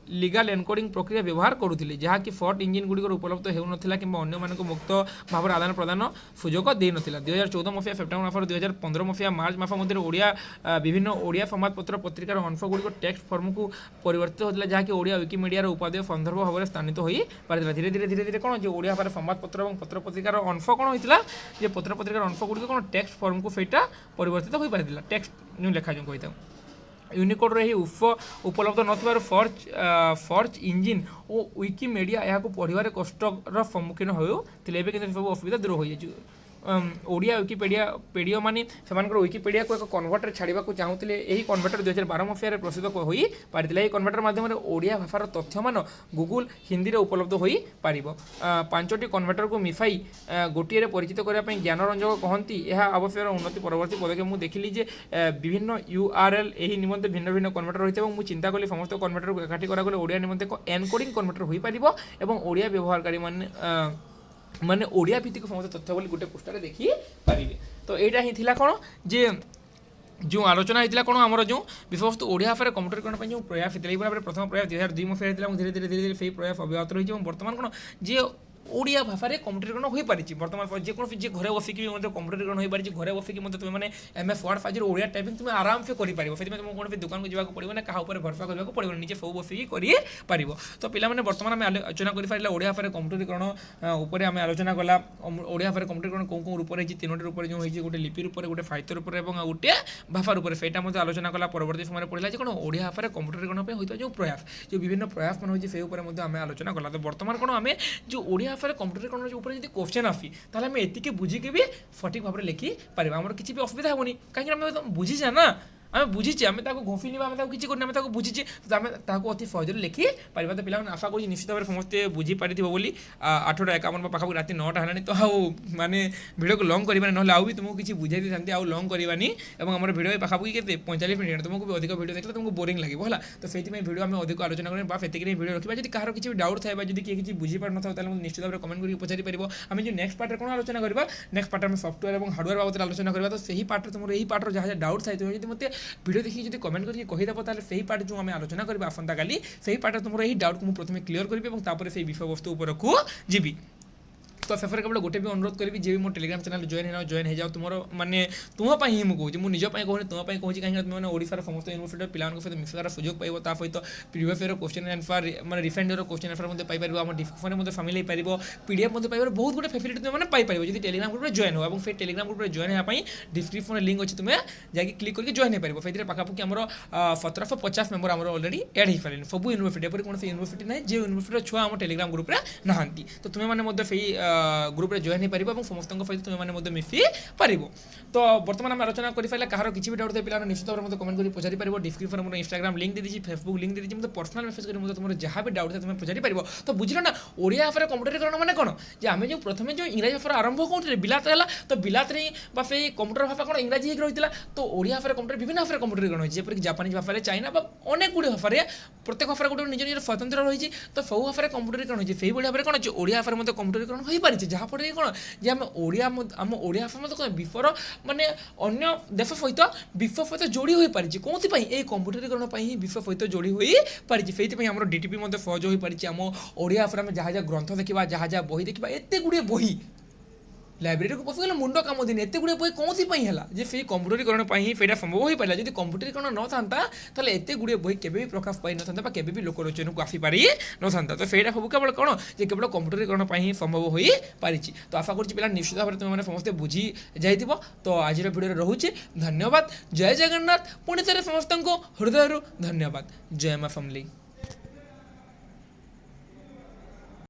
लीगल एनकोडिंग प्रक्रिया व्यवहार करुले जहाँकि फट इंजिन गुड़िक उपलब्ध होना कि अन्य मुक्त भाव आदान प्रदान सुजोग दे ना। 2014 मसीहा सेप्टेम्बर मास 2015 मसीहा मार्च मास मध्य ओडिया विभिन्न ओडिया संवादपत्र पत्रिकार अंश गुड़िक टेक्स्ट फर्म को परिवर्तित होता जहाँकि ओडिया विकिमीडिया उपादेय संदर्भ भाव में स्थानित हो पारी। धीरे धीरे धीरे धीरे कौन जो ओडिया भाषा संवादपत्र और पत्र पत्रिकार अंश कौन होता है पत्र पत्रिकार अंश गुड़िक कौन टेक्स्ट फर्म को सहीटा परिवर्तित हो पारी। टेक्स्ट जो लेखा जो कही यूनिकोड रही उपलब्ध नथिबार सर्च इंजिन और विकिमीडिया यहाँ पढ़ार कष्टर सम्मुखीन होते सब असुविधा दूर हो ଓଡ଼ିଆ ୱିକିପିଡ଼ିଆ ମାନେ ସେମାନଙ୍କର ୱିକିପିଡ଼ିଆକୁ ଏକ କନଭର୍ଟରେ ଛାଡ଼ିବାକୁ ଚାହୁଁଥିଲେ। ଏହି କନଭର୍ଟର 2012 ମସିହାରେ ପ୍ରସ୍ତୁତ ହୋଇପାରିଥିଲା। ଏହି କନଭର୍ଟର ମାଧ୍ୟମରେ ଓଡ଼ିଆ ଭାଷାର ତଥ୍ୟମାନ ଗୁଗୁଲ ହିନ୍ଦୀରେ ଉପଲବ୍ଧ ହୋଇପାରିବ। 5ଟି କନଭର୍ଟରକୁ ମିଶାଇ ଗୋଟିଏରେ ପରିଚିତ କରିବା ପାଇଁ ଜ୍ଞାନରଞ୍ଜକ କହନ୍ତି ଏହା ଆବଶ୍ୟକର ଉନ୍ନତି ପରବର୍ତ୍ତୀ ପଦକ୍ଷେପ। ମୁଁ ଦେଖିଲି ଯେ ବିଭିନ୍ନ URL ଏହି ନିମନ୍ତେ ଭିନ୍ନ ଭିନ୍ନ କନଭର୍ଟର ରହିଛି ଏବଂ ମୁଁ ଚିନ୍ତା କଲି ସମସ୍ତ କନଭର୍ଟରକୁ ଏକାଠି କରାଗଲେ ଓଡ଼ିଆ ନିମନ୍ତେ ଏକ ଏନକୋଡ଼ିଂ କନଭର୍ଟର ହୋଇପାରିବ ଏବଂ ଓଡ଼ିଆ ବ୍ୟବହାରକାରୀ ମାନେ ଓଡ଼ିଆ ଭିତ୍ତିକ ସମସ୍ତ ତଥ୍ୟ ବୋଲି ଗୋଟେ ପୃଷ୍ଠାରେ ଦେଖିପାରିବେ। ତ ଏଇଟା ହିଁ ଥିଲା କ'ଣ ଯେ ଯେଉଁ ଆଲୋଚନା ହେଇଥିଲା କ'ଣ ଆମର ଯେଉଁ ବିଷୟବସ୍ତୁ ଓଡ଼ିଆ ଭାଷାରେ କମ୍ପ୍ୟୁଟରୀକରଣ ପାଇଁ ଯେଉଁ ପ୍ରୟାସ ହେଇଥିଲା। ଏଇଭଳି ଭାବରେ ପ୍ରଥମ ପ୍ରୟାସ 2002 ମସିହାରେ ହେଇଥିଲା ଏବଂ ଧୀରେ ଧୀରେ ସେଇ ପ୍ରୟାସ ଅବ୍ୟାହତ ରହିଛି ଏବଂ ବର୍ତ୍ତମାନ କ'ଣ ଯେ ଓଡ଼ିଆ ଭାଷାରେ କମ୍ପ୍ୟୁଟରୀକରଣ ହୋଇପାରିଛି। ବର୍ତ୍ତମାନ ଯେକୌଣସି ଯେ ଘରେ ବସିକି ମଧ୍ୟ କମ୍ପ୍ୟୁଟରୀକରଣ ହୋଇପାରିଛି। ଘରେ ବସିକି ମଧ୍ୟ ତୁମେ ମାନେ MS Word ଫାଇଲ୍ରେ ଓଡ଼ିଆ ଟାଇପିଂ ତୁମେ ଆରାମସେ କରିପାରିବ। ସେଥିପାଇଁ ତୁମକୁ କୌଣସି ଦୋକାନକୁ ଯିବାକୁ ପଡ଼ିବ ନା କାହା ଉପରେ ଭରସା କରିବାକୁ ପଡ଼ିବ, ନିଜେ ସବୁ ବସିକି କରିପାରିବ। ତ ପିଲାମାନେ ବର୍ତ୍ତମାନ ଆମେ ଆଲୋଚନା କରିପାରିଲା ଓଡ଼ିଆ ଭାଷାରେ କମ୍ପ୍ୟୁଟରୀକରଣ ଉପରେ ଆମେ ଆଲୋଚନା କଲା। ଓଡ଼ିଆ ଭାଷାରେ କମ୍ପ୍ୟୁଟରୀକରଣ କେଉଁ ରୂପରେ ହେଇଛି, 3ଟି ରୂପରେ ଯେଉଁ ହେଇଛି, ଗୋଟେ ଲିପି ରୂପରେ, ଗୋଟେ ସାହିତ୍ୟ ରୂପରେ ଏବଂ ଆଉ ଗୋଟେ ଭାଷା ରୂପରେ, ସେଇଟା ମଧ୍ୟ ଆଲୋଚନା କଲା। ପରବର୍ତ୍ତୀ ସମୟରେ ପଡ଼ିଲା ଯେ କ'ଣ ଓଡ଼ିଆ ଭାଷାରେ କମ୍ପ୍ୟୁଟରୀକରଣ ପାଇଁ ହୋଇଥିବା ଯେଉଁ ପ୍ରୟାସ, ଯେଉଁ ବିଭିନ୍ନ ପ୍ରୟାସ ମାନେ ହୋଇଛି ସେଇ ଉପରେ ମଧ୍ୟ ଆମେ ଆଲୋଚନା କଲା। ତ ବର୍ତ୍ତମାନ କ'ଣ ଆମେ ଯେଉଁ ଓଡ଼ିଆ ଭାଷାରେ କମ୍ପ୍ୟୁଟରୀକରଣ ଉପରେ ଯଦି କ୍ୱେଶ୍ଚନ୍ ଆସି ତାହେଲେ ଆମେ ଏତିକି ବୁଝିକି ବି ସଠିକ୍ ଭାବରେ ଲେଖିପାରିବା। ଆମର କିଛି ବି ଅସୁବିଧା ହେବନି, କାହିଁକି ଆମେ ବୁଝିଛେ ନା, ଆମେ ବୁଝିଛେ, ଆମେ ତାକୁ ଘୋଷିନିବା, ଆମେ ତାକୁ କିଛି କରିନି, ଆମେ ତାକୁ ବୁଝିଛେ, ତ ଆମେ ତାକୁ ଅତି ସହଜରେ ଲେଖିପାରିବା। ତ ପିଲାମାନେ ଆଶା କରୁଛି ନିଶ୍ଚିତ ଭାବରେ ସମସ୍ତେ ବୁଝିପାରିଥିବ ବୋଲି। 8:51 ପାଖାପାଖି ରାତି 9ଟା ହେଲାଣି, ତ ଆଉ ମାନେ ଭିଡ଼ିଓକୁ ଲଙ୍ଗ୍ କରିବାନି, ନହେଲେ ଆଉ ବି ତୁମକୁ କିଛି ବୁଝାଇ ଦେଇଥାନ୍ତି, ଆଉ ଲଙ୍ଗ୍ କରିବାନି। ଏବଂ ଆମର ଭିଡ଼ିଓ ପାଖାପାଖି କେତେ 45 ମିନିଟ୍, ତୁମକୁ ବି ଅଧିକ ଭିଡ଼ିଓ ଦେଖିଲେ ତୁମକୁ ବୋରିଂ ଲାଗିବ ହେଲା। ତ ସେଇଥିପାଇଁ ଭିଡ଼ିଓ ଆମେ ଅଧିକ ଆଲୋଚନା କରିବା ବା ସେତିକି ଭିଡ଼ିଓ ରଖିବା। ଯଦି କାହାର କିଛି ବି ଡାଉଟ୍ ଥାଏ ବା ଯଦି କିଏ କିଛି ବୁଝିପାରୁନଥିବ ତାହେଲେ ମୁଁ ନିଶ୍ଚିତ ଭାବରେ କମେଣ୍ଟ କରିକି ପଚାରିପାରିବ। ଆମେ ଯେଉଁ ନେକ୍ସଟ ପାର୍ଟରେ କ'ଣ ଆଲୋଚନା କରିବା, ନେକ୍ସଟ ପାର୍ଟରେ ଆମେ ସଫ୍ଟୱେୟାର ଏବଂ ହାର୍ଡ଼ୱେୟାର ବାବଦରେ ଆଲୋଚନା କରିବା। ତ ସେହି ପାର୍ଟରେ ତୁମର ଏହି ପାର୍ଟର ଯାହା ଯାହା ଡାଉଟ୍ ଥାଏ, ତୁମେ ଯଦି ମୋତେ ଭିଡ଼ିଓ ଦେଖିକି ଯଦି କମେଣ୍ଟ କରିକି କହିଦେବ ତାହେଲେ ସେହି ପାର୍ଟ ଯେଉଁ ଆମେ ଆଲୋଚନା କରିବା ଆସନ୍ତାକାଲି, ସେହି ପାର୍ଟରେ ତୁମର ଏହି ଡାଉଟ୍କୁ ମୁଁ ପ୍ରଥମେ କ୍ଲିୟର କରିବି ଏବଂ ତାପରେ ସେହି ବିଷୟବସ୍ତୁ ଉପରକୁ ଯିବି। तो शेष केवल गोटे भी अनुरोध करी जी मो टेलीग्राम चैनल जॉइन हो जाओ तुम माने तुम ही मुझे कहूँ मुझे कहूँ तुम कहूँ कहीं तुमने ओडिशार समस्त यूनिवर्सिटी पिलांक सहित मिसार सुजोग पाइब ता सहित प्रिवियस ईयर क्वेश्चन आंसर माने recent year question answer Piper आम डिस्क्रिप्शन में सामिल हो पार पीडीएफ पाइपर बहुत गुड फैसिलिटी तुमने पाइपर जब टेलीग्राम ग्रुप में जॉइन हो फिर टेलीग्राम ग्रुप में जॉइन होगा डिस्क्रिप्शन लिंक अच्छी तुम्हें जाकि क्लिक करके जॉइन हो पार से पाखापाखि आम 1750 मेम्बर आम अलरेडी एड हो पारे सब यूनिवर्सिटी एपरी कौन यूनिवर्सिटी ना जो यूनिवर्सिटी छुआ आम टेलीग्राम ग्रुप में नहांती तो तुम्हें से ग्रुप में जॉइन हो पार समस्त सहित तुम्हें मिसी पार तो बर्तमान आम आलोचना करें कहार किसी भी डाउट पे निश्चित भाव में कमेंट कर पचारि पार डिस्क्रिप्शन में इंस्टाग्राम लिंक दी फेसबुक लिंक दी मतलब पर्सनल मेसेज कर तुम जहाँ भी डाउट है तुम्हें पचारि पार तो बुझल ना ओडिया भाषा कंप्यूटरीकरण माने कौन जे आम जो प्रथम जो इंग्राजी भाषा आरंभ कौन बिलात है तो बिलात से कंप्यूटर भाषा कौन इंग्राजी हो रही तो ओडिया भाषा कंप्यूटर विभिन्न भाषा कंप्यूटरीकरण होती है जापानीज भाषा चाइना अनेक गुड़ी भाषा प्रत्येक भाषा गोटे निज निज स्वतंत्र रही तो सब भाषा कंप्यूटरीकरण होती है भाव में कौन ओडिया भाषा मत कंप्यूटरीकरण हो पारी जहाँफल कौन जे आम ओडिया आम ओडिया भाषा मत विश्वर माने अन्य देश सहित विश्व सहित जोड़ी हो पारी कौन ये कंप्यूटरीकरण ही विश्व सहित जोड़ी हो पारी से आम डीटीपी सहज हो पारी आम ओडिया भाषा में जहाँ जहाँ ग्रंथ देखा जहाँ जहाँ बही देखा एत गुड़े बही लाइब्रेरी को पसगले मुंड कम दिन एत गुड़े बही कौन सी है से कंप्यूटरीकरण से संभव हो पारा जब कंप्यूटरीकरण न था एत गुड़े बही के प्रकाश पाई न था के लोकलोचन को आसीपारी न था तो सही सब केवल कौन जे केवल कंप्यूटरीकरण ही संभव हो पारी तो आशा करुँच पिला निश्चित भाव में तुमने समस्ते बुझी जाइ तो आज भिडियो रोचे धन्यवाद जय जगन्नाथ पुणी थे समस्त हृदय धन्यवाद जय मां फैमिली।